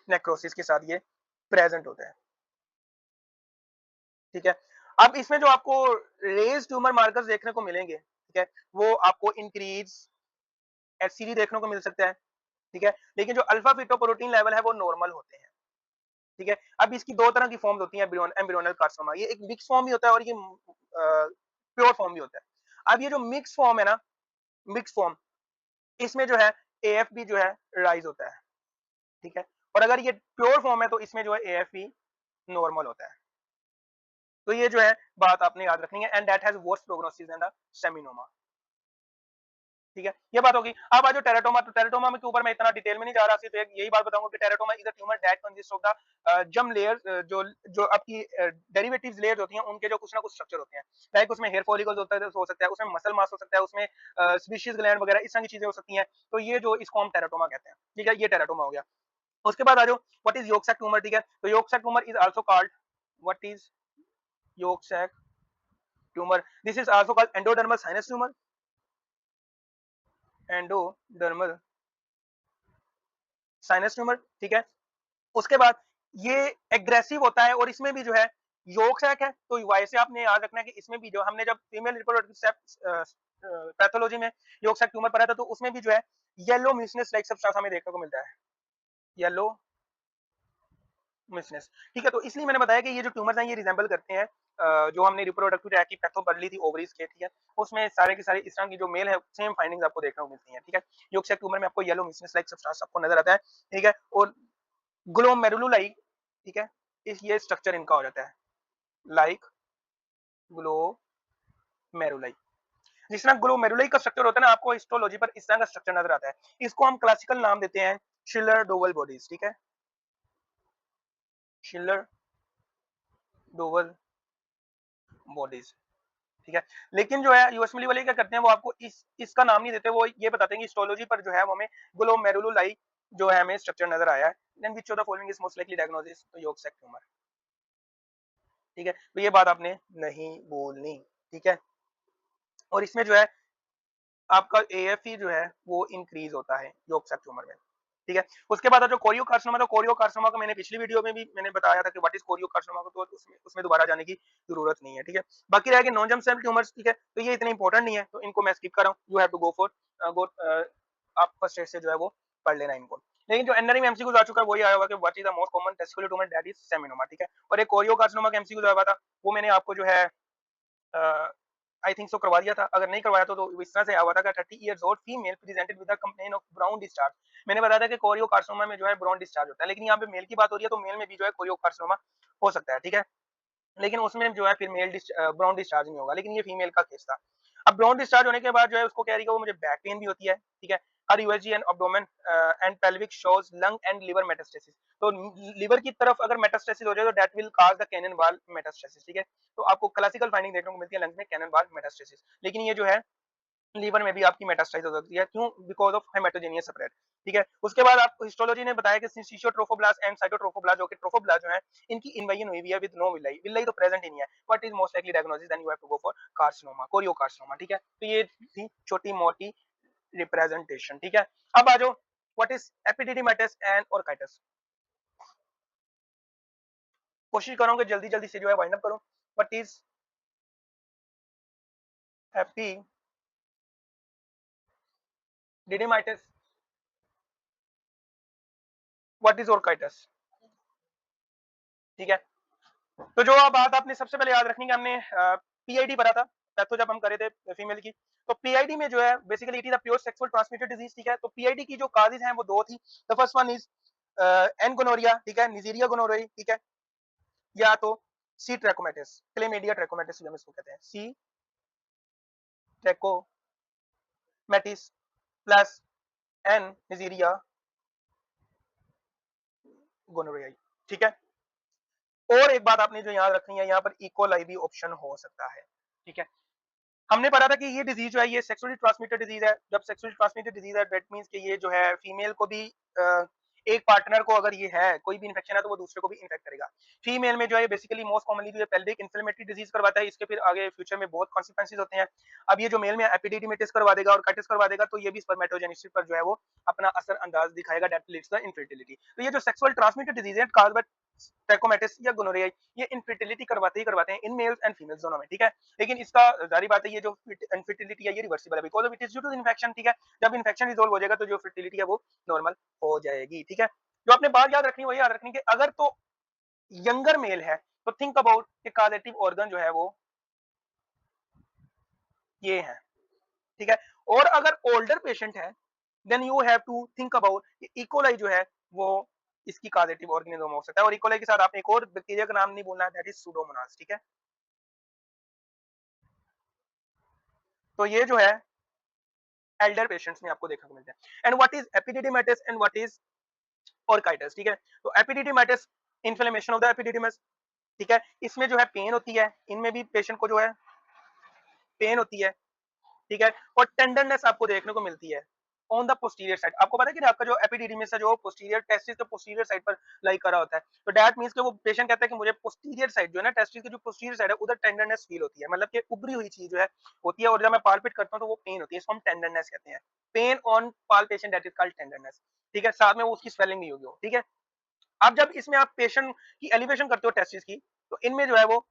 necrosis के साथ ये प्रेजेंट होता है, ठीक है। अब इसमें जो आपको रेज ट्यूमर मार्कर्स देखने को मिलेंगे, ठीक है, वो आपको इंक्रीज एचसीडी देखने को मिल सकता है, ठीक है, लेकिन जो अल्फा फीटोप्रोटीन लेवल है वो नॉर्मल होते हैं, ठीक है। अब इसकी दो तरह की फॉर्म्स होती हैं एम्ब्रियोनल कार्सिनोमा, ये एक मिक्स फॉर्म भी होता है और ये प्योर फॉर्म भी होता है। अब ये जो मिक्स फॉर्म है ना, मिक्स फॉर्म, इसमें जो है एएफबी जो है राइज होता है, ठीक है। और अगर ये प्योर फॉर्म है तो इसमें जो है एएफबी नॉर्मल होता है। तो ये जो है बात आपने याद रखनी है, and that has worst prognosis than the seminoma, ठीक है। ये बात होगी। अब आ जाओ टेराटोमा, तो टेराटोमा के ऊपर मैं इतना डिटेल में नहीं जा रहा, सिर्फ एक यही बात बताऊंगा कि teratoma is a tumour that consist of the germ layer, जो जो आपकी डेरिवेटिव्स लेयर्स होती हैं उनके जो कुछ ना कुछ स्ट्रक्चर होते हैं, लाइक उसमें हेयर फॉलिकल्स होता है, हो सकता है उसमें मसल मास हो सकता है, उसमें स्पीशीज ग्लैंड वगैरह इस तरह की चीजें हो सकती हैं। तो ये जो इसको हम टेराटोमा कहते हैं, ठीक है, ये टेराटोमा हो गया। उसके बाद आ जाओ what is yolk sac tumour, ठीक है। तो yolk sac tumour is also called, what is yolk sac tumour, this is also called endodermal sinus tumour, endodermal sinus tumour, ठीक है। उसके बाद ये एग्रेसिव होता है और इसमें भी जो है योक सैक है, तो वैसे आपने याद रखना है कि इसमें भी जो हमने जब फीमेल रिप्रोडक्टिव पैथोलॉजी में योक सैक ट्यूमर पढ़ा था, तो उसमें भी जो है येलो म्यूसिनस लाइक सब्सटेंस हमें देखने को मिलता है, येलो मिसनेस, ठीक है। तो इसलिए मैंने बताया कि ये जो ट्यूमर्स हैं ये रिजेंबल करते हैं जो हमने रिप्रोडक्टिव ट्रैक की पैथो पढ़ ली थी ओवरीज के, ठीक है। उसमें सारे के सारे इस तरह की जो मेल है सेम फाइंडिंग्स आपको देखने को मिलती हैं, ठीक है। योक सैक ट्यूमर में आपको येलो मिसनेस लाइक सब्सटेंस आपको नजर आता है, ठीक है। और ग्लोमेरुलाई, ठीक है, इस ये स्ट्रक्चर इनका हो जाता है लाइक ग्लोमेरुलाई। जिस तरह ग्लोमेरुलाई का स्ट्रक्चर होता है ना, आपको हिस्टोलॉजी पर इस तरह का स्ट्रक्चर नजर आता है। इसको हम क्लासिकल नाम देते हैं शिलर डोवल बॉडीज, ठीक है, शिलर डोवल बॉडीज, ठीक है। लेकिन जो है यूएसमिली वाले क्या करते हैं, वो आपको इसका नाम नहीं देते, वो ये बताते हैं कि हिस्टोलॉजी पर जो है वो हमें ग्लोमेरुलाई जो है हमें स्ट्रक्चर नजर आया है, then which of the following is most likely diagnosis yolk sac tumour, ठीक है। तो ये बात आपने नहीं बोलनी, ठीक है। और इसमें जो है आपका एएफई जो है वो इंक्रीज होता है योक सैक ट्यूमर में, ठीक है। उसके बाद जो कोरियो कार्सिनोमा, तो कोरियो कार्सिनोमा का मैंने पिछली वीडियो में भी मैंने बताया था कि व्हाट इज कोरियो कार्सिनोमा, तो उसमें दोबारा जाने की जरूरत नहीं है, ठीक है। बाकी रह गए नॉन जर्म सेल ट्यूमर्स, ठीक है, तो ये इतने इंपॉर्टेंट नहीं है, तो इनको मैं स्किप कर रहा हूँ, you have to go for go, आप फर्स्ट स्टेज से जो है वो पढ़ लेना इनको। लेकिन जो एनआरई में एमसीक्यू आ चुका है वही आया हुआ कि what is the most common testicular tumour, that is seminoma, ठीक है। और एक कोरियो कार्सिनोमा का एमसीक्यू आया हुआ था, वो मैंने आपको जो है आई थिंक सो करवा दिया था, अगर नहीं करवाया तो इस तरह से आया हुआ था कि 30 years old female presented with the complain of brown discharge. मैंने बताया था कि कोरियो कार्सिनोमा में जो है ब्राउन डिस्चार्ज होता है, लेकिन यहाँ पे मेल की बात हो रही है, तो मेल में भी जो है कोरियो कार्सिनोमा हो सकता है, ठीक है। लेकिन उसमें जो है फिर मेल ब्राउन डिस्चार्ज नहीं होगा, लेकिन ये फीमेल का केस था। अब ब्राउन डिस्चार्ज होने के बाद जो है उसको कह रही है वो मुझे बैक पेन भी होती है, ठीक है। हर USG and abdomen and pelvic shows lung and liver metastasis, तो लिवर की तरफ अगर मेटास्टेसिस हो जाए तो that will cause the cannonball metastasis, ठीक है। तो आपको क्लासिकल फाइंडिंग देखने को मिलती है लंग में कैनन वॉल मेटास्टेसिस, लेकिन ये जो है लीवर में भी आपकी मेटास्टाइज हो सकती है, क्यों, बिकॉज ऑफ हेमेटोजेनियस स्प्रेड, ठीक है। उसके बाद आपको हिस्टोलॉजी ने बताया कि सिंचियोट्रोफोब्लास्ट एंड साइटोट्रोफोब्लास्ट, जो कि ट्रोफोब्लास्ट जो है इनकी इन्वेजन हुई है विद नो विलाई, विलाई तो प्रेजेंट ही नहीं है, but is most likely diagnosis then you have to go for carcinoma, choriocarcinoma, ठीक है। तो ये थी छोटी मोटी रिप्रेजेंटेशन, ठीक है। अब आ जाओ what is epididymitis and orchitis, कोशिश करूंगा जल्दी जल्दी से जो है वाइंड अप करूं। What is epididymitis, what is orchitis, ठीक है। तो जो बात आपने सबसे पहले याद रखनी है, हमने पीआईडी पढ़ा था पैथो जब हम करे थे फीमेल की, तो पीआईडी में जो है basically it is a pure sexual transmitted disease, ठीक है। तो पीआईडी की जो काजेज हैं वो दो थी, the first one is an gonorrhoea, ठीक है, निजीरिया गोनोरिया, ठीक है, या तो सी ट्रैकोमेटिस, क्लेमिडिया ट्रैकोमेटिस हम इसको कहते हैं, सी ट्रैकोमेटिस प्लस एन निजीरिया गोनोरिया, ठीक है। और एक बात आपने जो याद रखनी है, यहाँ पर इकोलाई भी ऑप्शन हो सकता है, ठीक है। हमने पढ़ा था कि ये डिजीज जो है ये सेक्सुअली ट्रांसमिटेड डिजीज है, जब सेक्सुअली ट्रांसमिटेड डिजीज है दैट मींस कि ये जो है फीमेल को भी एक पार्टनर को अगर ये है कोई भी इन्फेक्शन है तो वो दूसरे को भी इन्फेक्ट करेगा। फीमेल में जो है बेसिकली मोस्ट कॉमनली जो है पेल्विक इन्फ्लेमेटरी डिजीज करवाता है, इसके फिर आगे फ्यूचर में बहुत कॉन्सिक्वेंसेस होते हैं। अब ये जो मेल में एपिडिडिमिटिस करवा देगा और काइटिस करवा देगा, तो ये भी स्पर्मेटोजेनेसिस पर जो है वो अपना असर अंदाज दिखाएगा, दैट लीड्स टू इनफर्टिलिटी। तो ये जो सेक्सुअल ट्रांसमिटेड डिजीज है काज्ड बाय ट्रैकोमेटिस या गोनोरिया, ये इनफर्टिलिटी करवाते ही करवाते हैं इन मेल्स एंड फीमेल्स दोनों में, ठीक है। लेकिन इसका जारी बात है ये जो इनफर्टिलिटी है ये रिवर्सिबल है because of it is due to infection, ठीक है। जब इन्फेक्शन रिजोल्व हो जाएगा तो जो फर्टिलिटी है वो नॉर्मल हो जाएगी, ठीक है। जो आपने बात याद रखनी है वही याद रखनी कि अगर तो यंगर मेल है तो थिंक अबाउट कि कॉजेटिव ऑर्गन जो है वो ये है, ठीक है। और अगर ओल्डर पेशेंट है then you have to think about कि इकोलाई जो है वो इसकी कॉजेटिव ऑर्गेनिज्म हो सकता है। और इकोलाई के साथ आपने एक और बैक्टीरिया का नाम नहीं बोलना है, दैट इज सुडोमोनास, ठीक है। तो ये जो है एल्डर पेशेंट्स में आपको देखने को मिलता है। And what is epididymitis and what is orchitis, ठीक है। तो epididymitis inflammation of the epididymis, ठीक है। इसमें जो है पेन होती है, इनमें भी पेशेंट को जो है पेन होती है, ठीक है। और टेंडरनेस आपको देखने को मिलती है ऑन द पोस्टीरियर साइड। आपको पता है कि आपका जो एपिडिडिमिस है जो पोस्टीरियर टेस्टिस के पोस्टीरियर साइड पर लाई करा होता है, तो दैट मींस कि वो पेशेंट कहता है कि मुझे पोस्टीरियर साइड जो है ना टेस्टिस की जो पोस्टीरियर साइड है उधर टेंडरनेस फील होती है, मतलब कि उभरी हुई चीज जो है होती है, और जब मैं पालपेट करता हूं तो वो पेन होती है, इसको हम टेंडरनेस कहते हैं। Pain on palpation that is called tenderness, ठीक है। साथ में वो उसकी स्वेलिंग नहीं होगी, ठीक है। अब जब इसमें आप पेशेंट की एलिवेशन करते हो टेस्टिस की, तो इनमें जो है वो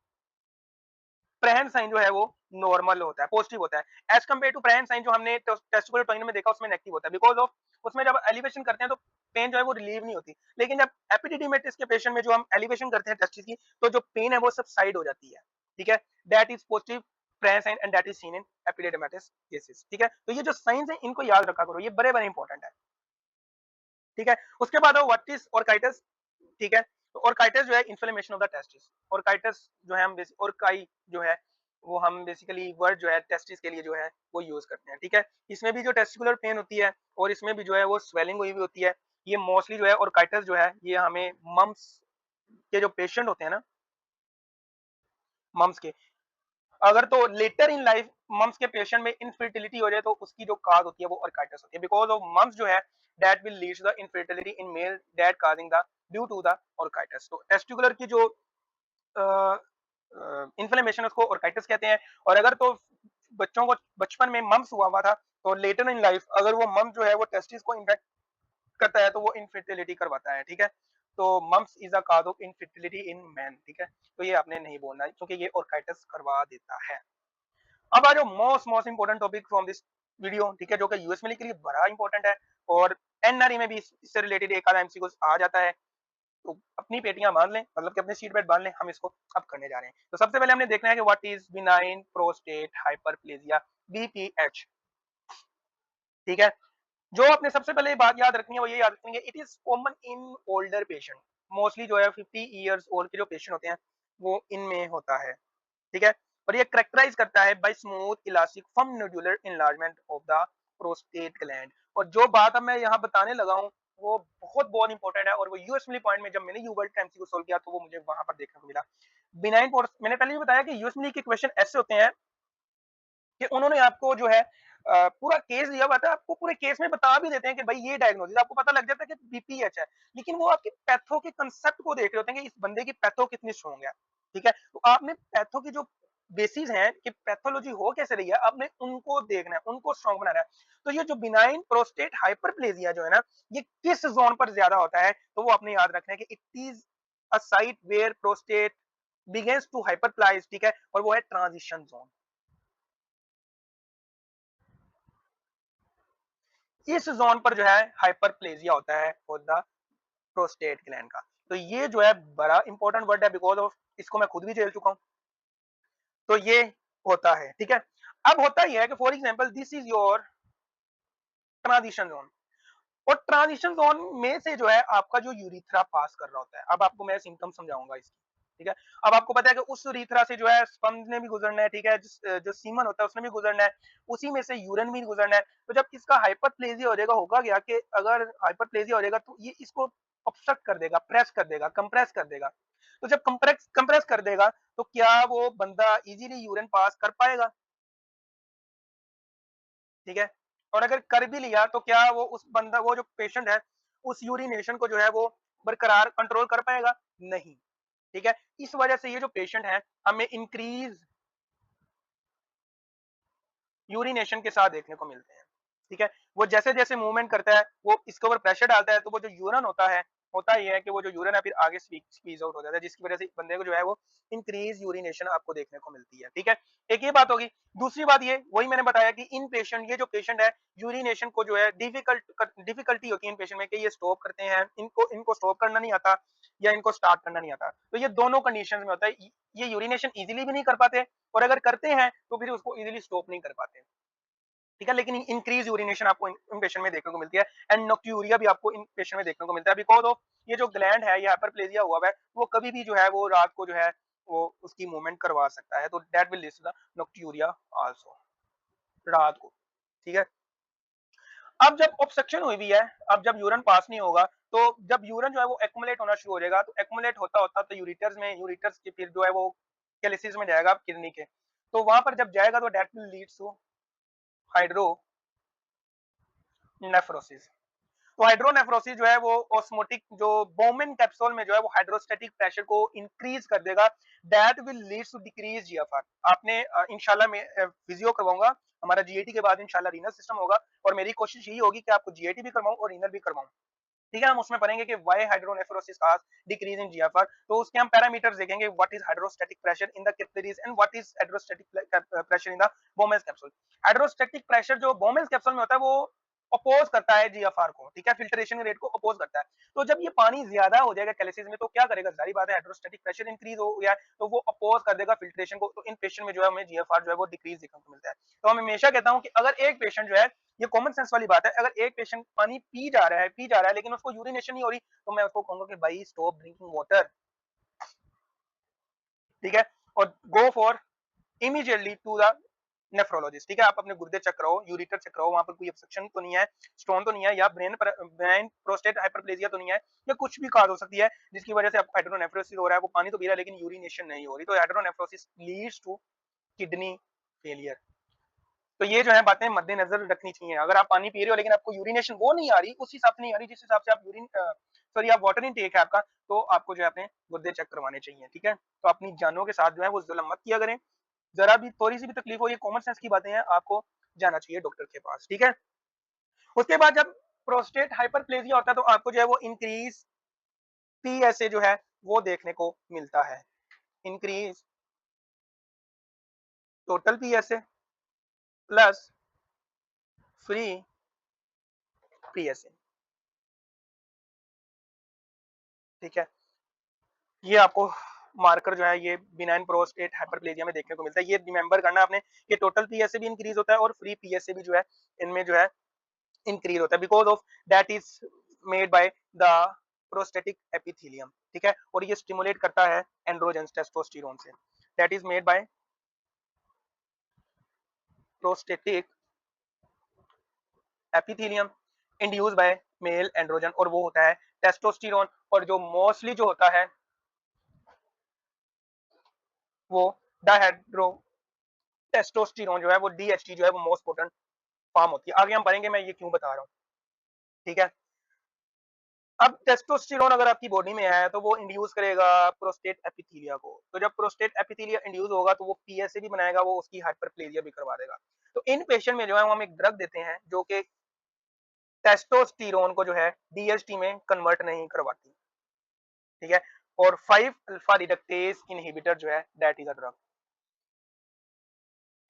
प्रेहेंस साइन जो है वो नॉर्मल होता है, पॉजिटिव होता है, एज कम्पेयर टू प्रेहेंस साइन जो हमने टेस्टिकुलर टॉइन में देखा उसमें नेगेटिव होता है, बिकॉज ऑफ उसमें जब एलिवेशन करते हैं तो पेन जो है वो रिलीव नहीं होती। लेकिन जब एपिडिडिमेटिस के पेशेंट में जो हम एलिवेशन करते हैं टेस्टिस की, तो जो पेन है वो सब साइड हो जाती है, ठीक है। That is positive Prehn's sign and that is seen in epididymitis cases, ठीक है। तो ये जो साइंस है इनको याद रखा करो, ये बड़े बड़े इंपॉर्टेंट है, ठीक है। उसके बाद व्हाट इज ऑर्काइटिस, ठीक है। तो ऑर्काइटिस जो है inflammation of the testis. Orchitis जो है हम ऑर्काई जो है वो हम बेसिकली वर्ड जो है टेस्टिस के लिए जो है वो यूज करते हैं, ठीक है। इसमें भी जो टेस्टिकुलर पेन होती है और इसमें भी जो है वो स्वेलिंग हुई भी होती है। ये मोस्टली जो है ऑर्काइटिस जो है ये हमें मम्स के जो पेशेंट होते हैं ना, मम्स के, अगर तो लेटर इन लाइफ मम्स के पेशेंट में इनफर्टिलिटी हो जाए तो उसकी जो काज होती है वो ऑर्काइटिस होती है, बिकॉज ऑफ मम्स जो है that will lead the infertility in male that causing the due to the orchitis. तो टेस्टिकुलर की जो इन्फ्लेमेशन उसको ऑर्काइटिस कहते हैं। और अगर तो बच्चों को बचपन में मम्स हुआ हुआ था तो लेटर इन लाइफ अगर वो मम्स जो है वो टेस्टिस को इन्फेक्ट करता है तो वो इनफर्टिलिटी करवाता है, ठीक है। तो mumps is a cause of infertility in man, ठीक है। तो ये आपने नहीं बोलना क्योंकि ये ऑर्काइटिस करवा देता है। अब आ जाओ most most important topic from this video, ठीक है, जो कि यूएस में के लिए बड़ा इंपॉर्टेंट है और एनआरई में भी इससे रिलेटेड एक आधा एमसीक्यू आ जाता है। तो अपनी पेटियां बांध लें, मतलब कि अपने सीट बेल्ट बांध लें, हम इसको अब करने जा रहे हैं। तो सबसे पहले हमने देखना है कि what is benign prostate hyperplasia, BPH, ठीक है। जो आपने सबसे पहले बात याद रखनी है वो ये याद रखनी है, it is common in older patient, mostly जो है 50 ईयर्स ओल्ड के जो पेशेंट होते हैं वो इनमें होता है, ठीक है। और ये करेक्टराइज करता है bye smooth elastic firm nodular enlargement of the prostate gland. और जो बात अब मैं यहाँ बताने लगा हूँ वो बहुत बहुत इंपॉर्टेंट है, और वो यूएसएमएल पॉइंट में जब मैंने यूवर्ल्ड का एमसीक्यू सोल्व किया तो वो मुझे वहां पर देखने को मिला। बिनाइन मैंने पहले भी बताया कि यूएसएमएल के क्वेश्चन ऐसे होते हैं कि उन्होंने आपको जो है पूरा केस दिया हुआ था, आपको पूरे केस में बता भी देते हैं कि भाई ये डायग्नोसिस, आपको पता लग जाता है कि बीपीएच है, लेकिन वो आपकी पैथो के कंसेप्ट को देख रहे होते हैं कि इस बंदे की पैथो कितनी स्ट्रॉन्ग है, ठीक है। तो आपने पैथो की जो बेसिस हैं कि पैथोलॉजी हो कैसे रही है, आपने उनको देखना है, उनको स्ट्रॉन्ग बनाना है। तो ये जो बिनाइन प्रोस्टेट हाइपरप्लेजिया जो है ना, ये किस जोन पर ज्यादा होता है, तो वो आपने याद रखना है कि it is a site where prostate begins to hyperplasize, ठीक है, और वो है ट्रांजिशन जोन। इस जोन पर जो है हाइपरप्लेजिया होता है फॉर द प्रोस्टेट ग्लैंड का। तो ये जो है बड़ा इंपॉर्टेंट वर्ड है, बिकॉज ऑफ इसको मैं खुद भी झेल चुका हूं। तो ये होता है, ठीक है। अब होता ही है कि for example this is your transition zone, और ट्रांजिशन जोन में से जो है आपका जो यूरिथ्रा पास कर रहा होता है। अब आपको मैं सिम्टम समझाऊंगा इसकी, ठीक है। अब आपको पता है कि उस यूरिथ्रा से जो है स्पर्म ने भी गुजरना है, ठीक है, जो सीमन होता है उसने भी गुजरना है, उसी में से यूरिन भी गुजरना है। तो जब इसका हाइपरप्लेजिया हो जाएगा, होगा क्या कि अगर हाइपरप्लेजिया हो जाएगा तो ये इसको ऑब्स्ट्रक्ट कर देगा, प्रेस कर देगा, कंप्रेस कर देगा। तो जब कंप्रेस कर देगा तो क्या वो बंदा इजीली यूरिन पास कर पाएगा, ठीक है। और अगर कर भी लिया तो क्या वो उस बंदा, वो जो पेशेंट है, उस यूरिनेशन को जो है वो बरकरार कंट्रोल कर पाएगा? नहीं, ठीक है। इस वजह से ये जो पेशेंट है हमें इंक्रीज यूरिनेशन के साथ देखने को मिलते हैं, ठीक है। वो जैसे जैसे मूवमेंट करता है वो इसके ऊपर प्रेशर डालता है, तो वो जो यूरिन होता है होता ये है कि वो जो यूरिन है फिर आगे स्क्वीज आउट हो जाता है, जिसकी वजह से बंदे को जो है वो इंक्रीज यूरिनेशन आपको देखने को मिलती है। ठीक है, एक ये बात होगी। दूसरी बात ये वही मैंने बताया कि इन पेशेंट, ये जो पेशेंट है यूरिनेशन को जो है डिफिकल्टी होती है इन पेशेंट में कि ये स्टॉप करते हैं, इनको इनको स्टॉप करना नहीं आता या इनको स्टार्ट करना नहीं आता। तो ये दोनों कंडीशन में होता है, ये यूरिनेशन इजीली भी नहीं कर पाते और अगर करते हैं तो फिर उसको इजीली स्टॉप नहीं कर पाते। ठीक है, लेकिन इंक्रीज यूरिनेशन आपको इन पेशेंट में देखने को मिलती है एंड नोक्यूरिया भी आपको इन पेशेंट में देखने को मिलता है बिकॉज ऑफ ये जो ग्लैंड है, ये हाइपरप्लेजिया हुआ है, वो कभी भी जो है वो रात को जो है वो उसकी मूवमेंट करवा सकता है, तो that will lead to the nocturia also रात को। ठीक है, अब जब ऑब्स्ट्रक्शन हुई भी है, अब जब यूरिन पास नहीं होगा तो जब यूरिन जो है वो एक्युमुलेट होना शुरू हो जाएगा, तो एक्युमुलेट होता होता तो यूरिटर्स में, यूरिटर्स के फिर जो है वो कैलिसिस में जाएगा किडनी के, तो वहां पर जब जाएगा तो that will lead to hydronephrosis. तो हाइड्रोनेफ्रोसिस जो है वो ऑस्मोटिक जो बोमेन कैप्सूल में जो है वो हाइड्रोस्टैटिक प्रेशर को इंक्रीज कर देगा, that will lead to decrease GFR. आपने इंशाल्लाह मैं फिजियो करवाऊंगा, हमारा जीएटी के बाद इंशाल्लाह रीनल सिस्टम होगा और मेरी कोशिश यही होगी कि आपको जीएटी भी करवाऊं और रीनल भी करवाऊं। ठीक है, हम उसमें पढ़ेंगे कि why hydronephrosis cause decrease in GFR, तो उसके हम पैरामीटर्स देखेंगे, what is hydrostatic pressure in the capillaries and what is hydrostatic pressure in the Bowman's capsule. Hydrostatic pressure जो बोमेन्स कैप्सूल में होता है वो अपोज करता है जीएफआर को, ठीक है, फिल्ट्रेशन रेट को अपोज करता है। तो जब ये पानी ज्यादा हो जाएगा कैलिसिस में तो क्या करेगा, जारी बात है हाइड्रोस्टैटिक प्रेशर इंक्रीज हो गया तो वो अपोज कर देगा फिल्ट्रेशन को, तो इन पेशेंट में जो है हमें जीएफआर जो है वो डिक्रीज देखने को मिलता है। तो हम हमेशा कहता हूं कि अगर एक पेशेंट जो है, ये कॉमन सेंस वाली बात है, अगर एक पेशेंट पानी पी जा रहा है लेकिन उसको यूरिनेशन नहीं हो रही, तो मैं उसको कहूंगा कि भाई स्टॉप ड्रिंकिंग वाटर। ठीक है, और go for immediately to the nephrologist. ठीक है, आप अपने गुर्दे चेक कराओ, यूरिटर चेक कराओ, वहां पर कोई ऑब्स्ट्रक्शन तो नहीं है, स्टोन तो नहीं है, या ब्रेन प्रोस्टेट हाइपरप्लेजिया तो नहीं है, या कुछ भी काज हो सकती है जिसकी वजह से आपको हाइड्रोनेफ्रोसिस हो रहा है, वो पानी तो पी रहा है लेकिन यूरिनेशन नहीं हो रही, तो hydronephrosis leads to kidney failure. तो ये जो है बातें मद्देनजर रखनी चाहिए। अगर आप पानी पी रहे हो लेकिन आपको यूरिनेशन वो नहीं आ रही, उस हिसाब से नहीं आ रही जिस हिसाब से आप यूरिन सॉरी आप वाटर इनटेक है आपका, तो आपको जो है अपने गुर्दे चेक करवाने चाहिए। ठीक है, तो अपनी जानों के साथ जो है वो जुल्म मत किया करें, जरा भी थोड़ी सी भी तकलीफ हो, ये कॉमन सेंस की बातें हैं, आपको जाना चाहिए डॉक्टर के पास। ठीक है, उसके बाद जब प्रोस्टेट हाइपरप्लेजिया होता है तो आपको जो है वो इंक्रीज पीएसए जो है वो देखने को मिलता है, increase total PSA plus free PSA. ठीक है, ये आपको मार्कर जो है ये बिनाइन प्रोस्टेट हाइपरप्लेजिया में देखने को मिलता है। ये रिमेंबर करना आपने कि टोटल पीएसए भी इंक्रीज होता है और फ्री पीएसए भी जो है इनमें जो है इंक्रीज होता है, because of that is made by the prostatic epithelium. ठीक है, और ये स्टिमुलेट करता है एंड्रोजन टेस्टोस्टेरोन से, that is made by prostatic epithelium induce by male androgen, और वो होता है टेस्टोस्टेरोन, और जो मोस्टली जो होता है वो डायहाइड्रो टेस्टोस्टेरोन जो है वो डीएचटी जो है वो मोस्ट पोटेंट फॉर्म होती है। आगे हम पढ़ेंगे, मैं ये क्यों बता रहा हूँ। ठीक है, अब टेस्टोस्टेरोन अगर आपकी बॉडी में है तो वो इंड्यूस करेगा प्रोस्टेट एपिथेलिया को, तो जब प्रोस्टेट एपिथेलिया इंड्यूस होगा तो वो पीएसए भी बनाएगा, वो उसकी हाइपरप्लेजिया भी करवा देगा। तो इन पेशेंट में जो है हम एक ड्रग देते हैं जो कि टेस्टोस्टेरोन को जो है डीएचटी में कन्वर्ट नहीं करवाती। ठीक है, और 5 अल्फा रिडक्टेज इनहिबिटर जो है दैट इज अ ड्रग।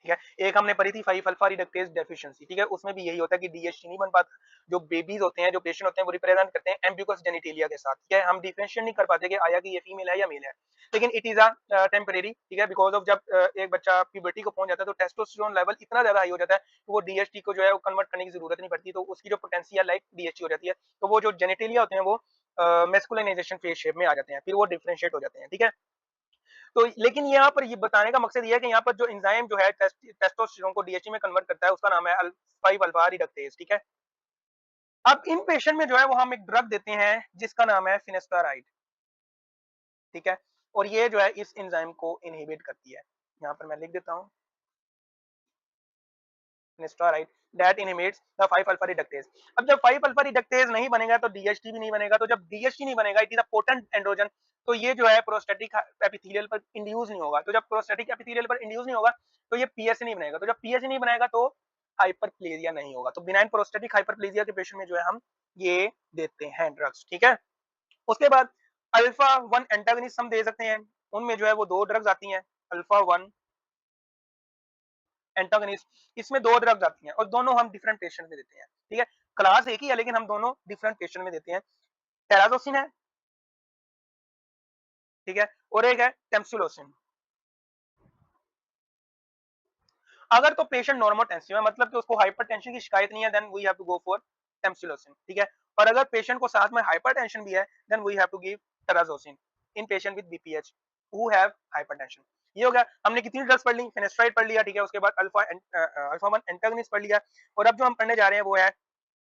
ठीक है, एक हमने पढ़ी थी 5 अल्फा रिडक्टेज डेफिशिएंसी। ठीक है, उसमें भी यही होता है कि डीएचटी नहीं बन पाता, जो बेबीज होते हैं, जो पेशेंट होते हैं, वो रिप्रेजेंट करते हैं एम्ब्यूकस जेनिटेलिया के साथ। ठीक है, हम डिफरेंशिएट नहीं कर पाते कि आया कि ये फीमेल है या मेल है, लेकिन इट इज अ टेम्परेरी। ठीक है, बिकॉज ऑफ जब एक बच्चा प्यूबर्टी को पहुंच जाता है तो टेस्टोस्टेरोन लेवल इतना ज्यादा हाई हो जाता है कि वो डीएचटी को जो है वो कन्वर्ट करने की जरूरत नहीं पड़ती, तो उसकी जो पोटेंशियल लाइक डीएचटी हो जाती है, तो वो जो जेनिटेलिया होते हैं वो मेस्कुलिनाइजेशन फेज शेप में आ जाते हैं, फिर वो डिफरेंशिएट हो जाते हैं। ठीक है, तो लेकिन यहाँ पर ये बताने का मकसद ये है कि यहाँ पर जो एंजाइम जो है टेस्टोस्टेरोन को डीएचटी में कन्वर्ट करता है उसका नाम है 5 अल्फा रिडक्टेज। ठीक है, अब इन पेशेंट में जो है वो हम एक ड्रग देते हैं जिसका नाम है फिनेस्टाराइड। ठीक है, और ये जो है इस एंजाइम को इनहिबिट करती है, यहाँ पर मैं लिख देता हूँ finasteride that inhibits the 5 alpha reductase. अब जब 5 अल्फा रिडक्टेज नहीं बनेगा तो डीएचटी भी नहीं बनेगा, तो जब डीएचटी नहीं बनेगा it is a potent androgen, तो ये जो है प्रोस्टेटिक एपिथेलियल पर इंड्यूस नहीं होगा, तो जब प्रोस्टेटिक एपिथेलियल पर इंड्यूस नहीं होगा तो ये पीएसए नहीं बनेगा, तो जब पीएसए नहीं बनेगा तो हाइपरप्लेजिया नहीं होगा। तो बिनाइन प्रोस्टेटिक हाइपरप्लेजिया के पेशेंट में जो है हम ये देते हैं ड्रग्स। ठीक है, उसके बाद अल्फा 1 एंटागनिस्ट हम दे सकते हैं, उनमें जो है वो 2 ड्रग्स आती हैं, अल्फा 1 एंटागनिस्ट, इसमें 2 ड्रग्स आती हैं और दोनों हम डिफरेंट पेशेंट में देते हैं, ठीक है, क्लास एक ही है लेकिन हम दोनों डिफरेंट पेशेंट में देते हैं। टेराजोसिन है, ठीक है, और एक है टेम्सुलोसिन। अगर तो पेशेंट नॉर्मोटेंसिव है, मतलब कि उसको हाइपरटेंशन की शिकायत नहीं है, then we have to go for tamsulosin, ठीक है, और अगर पेशेंट को साथ में हाइपरटेंशन भी है, then we have to give terazosin in patient with BPH who have hypertension. ये हो गया, हमने कितनी ड्रग्स पढ़ ली, फेनेस्ट्राइड पढ़ लिया, ठीक है, उसके बाद अल्फा 1 एंटागनिस्ट पढ़ लिया, और अब जो हम पढ़ने जा रहे हैं वो है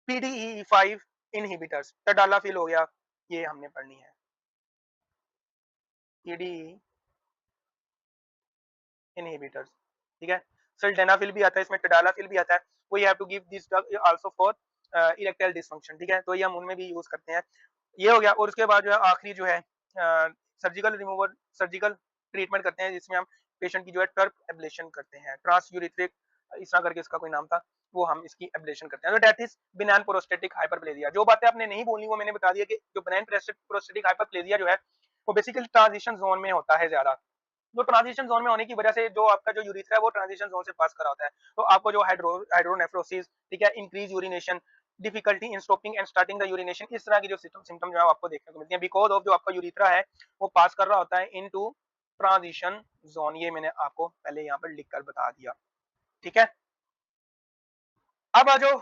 PDE5 इनहिबिटर्स, टडालाफिल हो गया, ये हमने पढ़नी है, PDE इनहिबिटर्स, ठीक है, सिल्डेनाफिल भी आता है इसमें, टडालाफिल भी आता है, we have to give this drug also for erectile dysfunction, ठीक है, तो ये हम उनमें भी यूज करते हैं। ये हो गया, और उसके बाद जो है आखिरी जो है सर्जिकल रिमूवर, सर्जिकल ट्रीटमेंट करते हैं जिसमें हम पेशेंट की जो है टर्प एब्लेशन करते हैं, ट्रांस यूरिथ्रिक इस तरह करके इसका कोई नाम था, वो हम इसकी एब्लेशन करते हैं। तो that is benign prostatic hyperplasia. जो बातें आपने नहीं बोलनी वो मैंने बता दिया कि जो बिनाइन प्रोस्टेटिक हाइपरप्लेजिया जो है वो बेसिकली ट्रांजिशन जोन में होता है ज्यादा, जो ट्रांजिशन जोन में होने की वजह से जो आपका जो यूरिथ्रा है वो ट्रांजिशन जोन से पास करा होता है, तो आपको जो हाइड्रोनेफ्रोसिस, ठीक है, increase urination, difficulty in stopping and starting the urination, इस तरह की जो सिम्टम जो है आपको देखने को मिलती है, बिकॉज ऑफ जो आपका यूरिथ्रा है वो पास कर रहा होता है इनटू ट्रांजिशन जोन। ये मैंने आपको पहले यहाँ पर लिख कर बता दिया, ठीक है। अब आ जाओ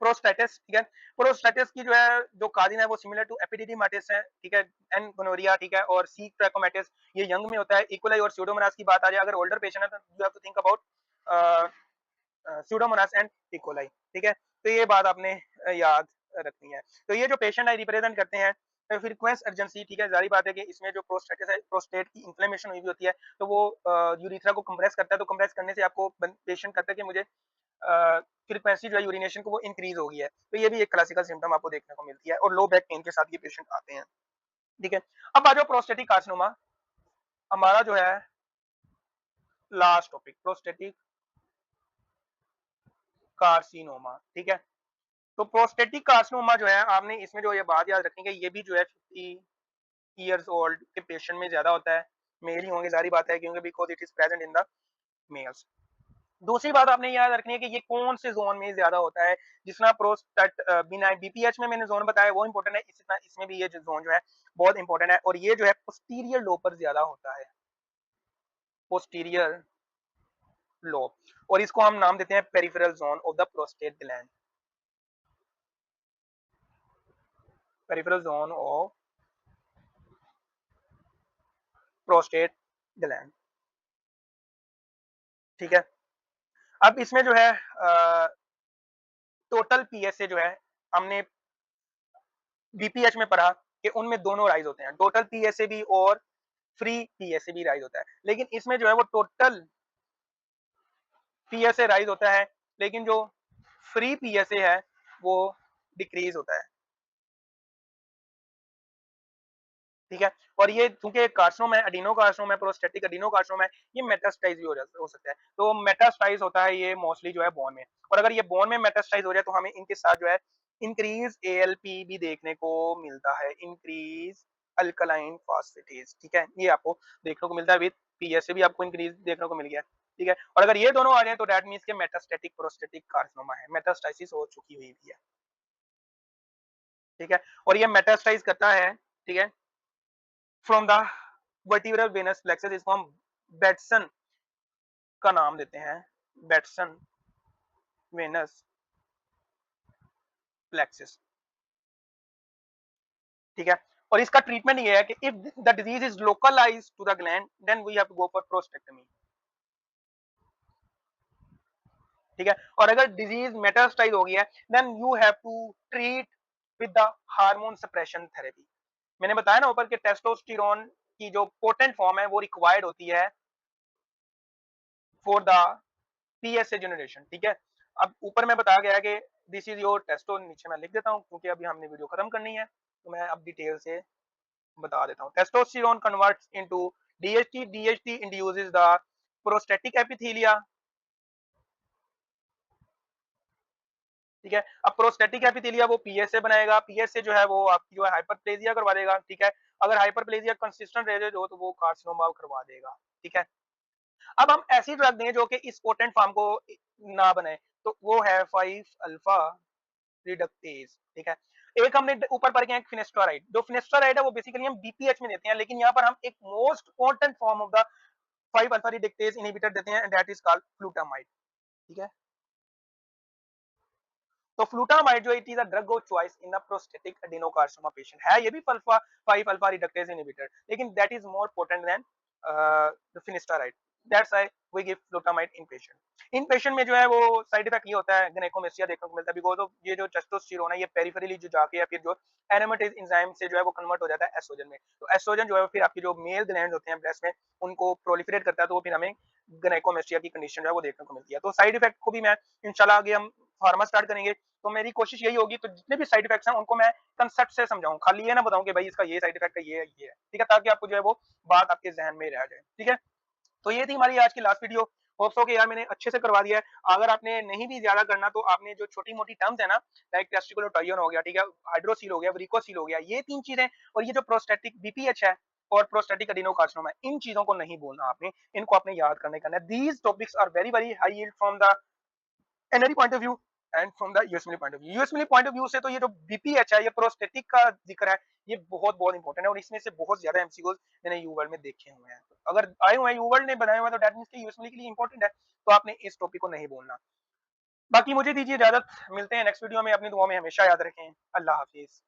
प्रोस्टेटिस, ठीक है, प्रोस्टेटिस की जो है जो काजिन है वो सिमिलर टू एपिडिडिमाटिस है, ठीक है, एन गोनोरिया, ठीक है, और सी ट्रैकोमैटिस ये यंग में होता है। इकोलाई और स्यूडोमोनास की बात आ जाए, अगर ओल्डर पेशेंट है तो you have to think about pseudomonas and E coli, ठीक है, तो ये बात आपने याद रखनी है। तो ये जो पेशेंट है रिप्रेजेंट करते हैं फ्रीक्वेंस अर्जेंसी, ठीक है, जारी बात है कि इसमें जो प्रोस्टेटिस है, प्रोस्टेट की इन्फ्लेमेशन हुई होती है, तो वो यूरिथ्रा को कंप्रेस करता है, तो कंप्रेस करने से आपको पेशेंट कहता है कि मुझे फ्रीक्वेंसी जो है यूरिनेशन को वो इंक्रीज हो गई है, तो ये भी एक क्लासिकल सिम्टम आपको देखने को मिलती है, और लो बैक पेन के साथ ये पेशेंट आते हैं, ठीक है। अब आ जाओ प्रोस्टेटिक कार्सिनोमा, हमारा जो है लास्ट टॉपिक, प्रोस्टेटिक कार्सिनोमा, ठीक है। तो प्रोस्टेटिक कार्सिनोमा जो है आपने इसमें जो ये बात याद रखेंगे, ये भी जो है 50 ईयर्स ओल्ड के पेशेंट में ज्यादा होता है, मेल ही होंगे, सारी बात है, क्योंकि because it is present in the mails. दूसरी बात आपने याद रखनी है कि ये कौन से जोन में ज्यादा होता है, जिसना प्रोस्टेट बिना बीपीएच में मैंने जोन बताया वो इंपॉर्टेंट है, इसमें भी ये जो जोन जो है बहुत इंपॉर्टेंट है, और ये जो है पोस्टीरियर लोब पर ज्यादा होता है, पोस्टीरियर लोब, और इसको हम नाम देते हैं peripheral zone of the prostate gland, peripheral zone of prostate gland, ठीक है। अब इसमें जो है टोटल पीएसए जो है हमने बीपीएच में पढ़ा कि उनमें दोनों राइज होते हैं, टोटल पीएसए भी और फ्री पीएसए भी राइज होता है, लेकिन इसमें जो है वो टोटल पीएसए राइज होता है, लेकिन जो फ्री पीएसए है वो डिक्रीज होता है, ठीक है। और ये चूंकि कार्सिनोम है, एडिनो कार्सिनोम है, प्रोस्टेटिक एडिनो कार्सिनोम है, ये मेटास्टाइज भी हो सकता है, तो मेटास्टाइज होता है ये मोस्टली जो है बोन में, और अगर ये बोन में मेटास्टाइज हो जाए तो हमें इनके साथ जो है इंक्रीज एएलपी भी देखने को मिलता है, इंक्रीज अल्कलाइन फॉस्फेटेज, ठीक है, ये आपको देखने को मिलता है, विद पीएसए भी आपको इंक्रीज देखने को मिल गया, ठीक है। और अगर ये दोनों आ जाए तो दैट मींस के मेटास्टेटिक प्रोस्टेटिक कार्सिनोमा है, मेटास्टाइसिस हो चुकी हुई भी है, ठीक है। और ये मेटास्टाइज करता है, ठीक है, from the vertebral venous plexus, इसको हम बेटसन का नाम देते हैं, बेटसन वेनस प्लेक्सस, ठीक है। और इसका ट्रीटमेंट ये है कि if the disease is localized to the gland then we have to go for prostatectomy, ठीक है। और अगर डिजीज मेटास्टाइज हो गया है then you have to treat with the hormone suppression therapy. मैंने बताया ना ऊपर के टेस्टोस्टेरोन की जो पोटेंट फॉर्म है वो रिक्वायर्ड होती है फॉर द पीएसए जनरेशन, ठीक है। अब ऊपर में बताया गया है कि दिस इज योर टेस्टो, नीचे मैं लिख देता हूं क्योंकि अभी हमने वीडियो खत्म करनी है, तो मैं अब डिटेल से बता देता हूं। Testosterone converts into DHT, DHT induces the prostatic epithelia, ठीक है। अब प्रोस्टेटिक एपिथेलिया वो पीएस से बनाएगा, पीएस से जो है वो आपकी जो है हाइपरप्लेजिया करवा देगा, ठीक है। अगर हाइपरप्लेजिया कंसिस्टेंट रह जाए तो वो कार्सिनोमा करवा देगा, ठीक है। अब हम ऐसी ड्रग दें जो कि इस पोटेंट फॉर्म को ना बनाए, तो वो है 5 अल्फा रिडक्टेज, ठीक है। एक हमने ऊपर पढ़ के फिनेस्टोराइड, जो फिनेस्टोराइड है वो बेसिकली हम बीपीएच में देते हैं, लेकिन यहाँ पर हम एक most potent form of the 5 alpha reductase inhibitor देते हैं, दैट इज कॉल्ड फ्लूटामाइड, ठीक है। तो फ्लूटामाइड जो it is a drug of choice in the prostatic adenocarcinoma patient है, ये भी अल्फा 5 अल्फा रिडक्टेज इनहिबिटर, लेकिन that is more potent than the finasteride, that's why we give flutamide in patient. In patient में जो है वो side effect ये होता है, गिनेकोमेस्टिया देखने को मिलता है, बिकॉज ऑफ ये जो टेस्टोस्टेरोन है ये पेरिफेरली जो जाके या फिर जो एरोमेटेज एंजाइम से जो है वो कन्वर्ट हो जाता है एस्ट्रोजन में, तो एस्ट्रोजन जो है फिर आपकी जो मेल ग्लैंड्स होते हैं ब्रेस्ट में उनको प्रोलिफरेट करता है, तो वो फिर हमें गिनेकोमेस्टिया की कंडीशन जो है वो देखने को मिलती है। तो साइड इफेक्ट को भी मैं इंशाल्लाह आगे हम फार्मा स्टार्ट करेंगे तो मेरी कोशिश यही होगी, तो जितने भी साइड इफेक्ट्स हैं उनको मैं कंसेप्ट से समझाऊं, खाली ये ना बताऊं कि भाई इसका ये साइड इफेक्ट है, ये है, ये है, ठीक है, ताकि आपको जो है वो बात आपके जहन में रह जाए, ठीक है। तो ये थी हमारी आज की लास्ट वीडियो, होप्स हो कि यार मैंने अच्छे से करवा दिया है। अगर आपने नहीं भी ज्यादा करना तो आपने जो छोटी मोटी टर्म्स है ना, लाइक टेस्टिकुलर टॉयन हो गया, ठीक है, हाइड्रोसील हो गया, वरिकोसील हो गया, ये तीन चीजें, और ये जो प्रोस्टेटिक बीपीएच है और प्रोस्टेटिक एडिनोकार्सिनोमा है, इन चीजों को नहीं बोलना आपने, इनको आपने याद करने का। These topics are very very high yield from the एनरी point of view and from the USMLE point of view. USMLE point of view से तो ये जो बीपीएच है, ये प्रोस्टेटिक का जिक्र है, ये बहुत बहुत इंपॉर्टेंट है, और इसमें से बहुत ज्यादा एमसीक्यूज मैंने यू वर्ल्ड में देखे हुए हैं। अगर आए हुए हैं यू वर्ल्ड ने बनाए हुए हैं, तो दैट मींस कि यूएसएमएल के लिए इंपॉर्टेंट है, तो आपने इस टॉपिक को नहीं बोलना। बाकी मुझे दीजिए इजाजत, मिलते हैं नेक्स्ट वीडियो में, अपनी दुआ में हमेशा याद रखें। अल्लाह हाफिज।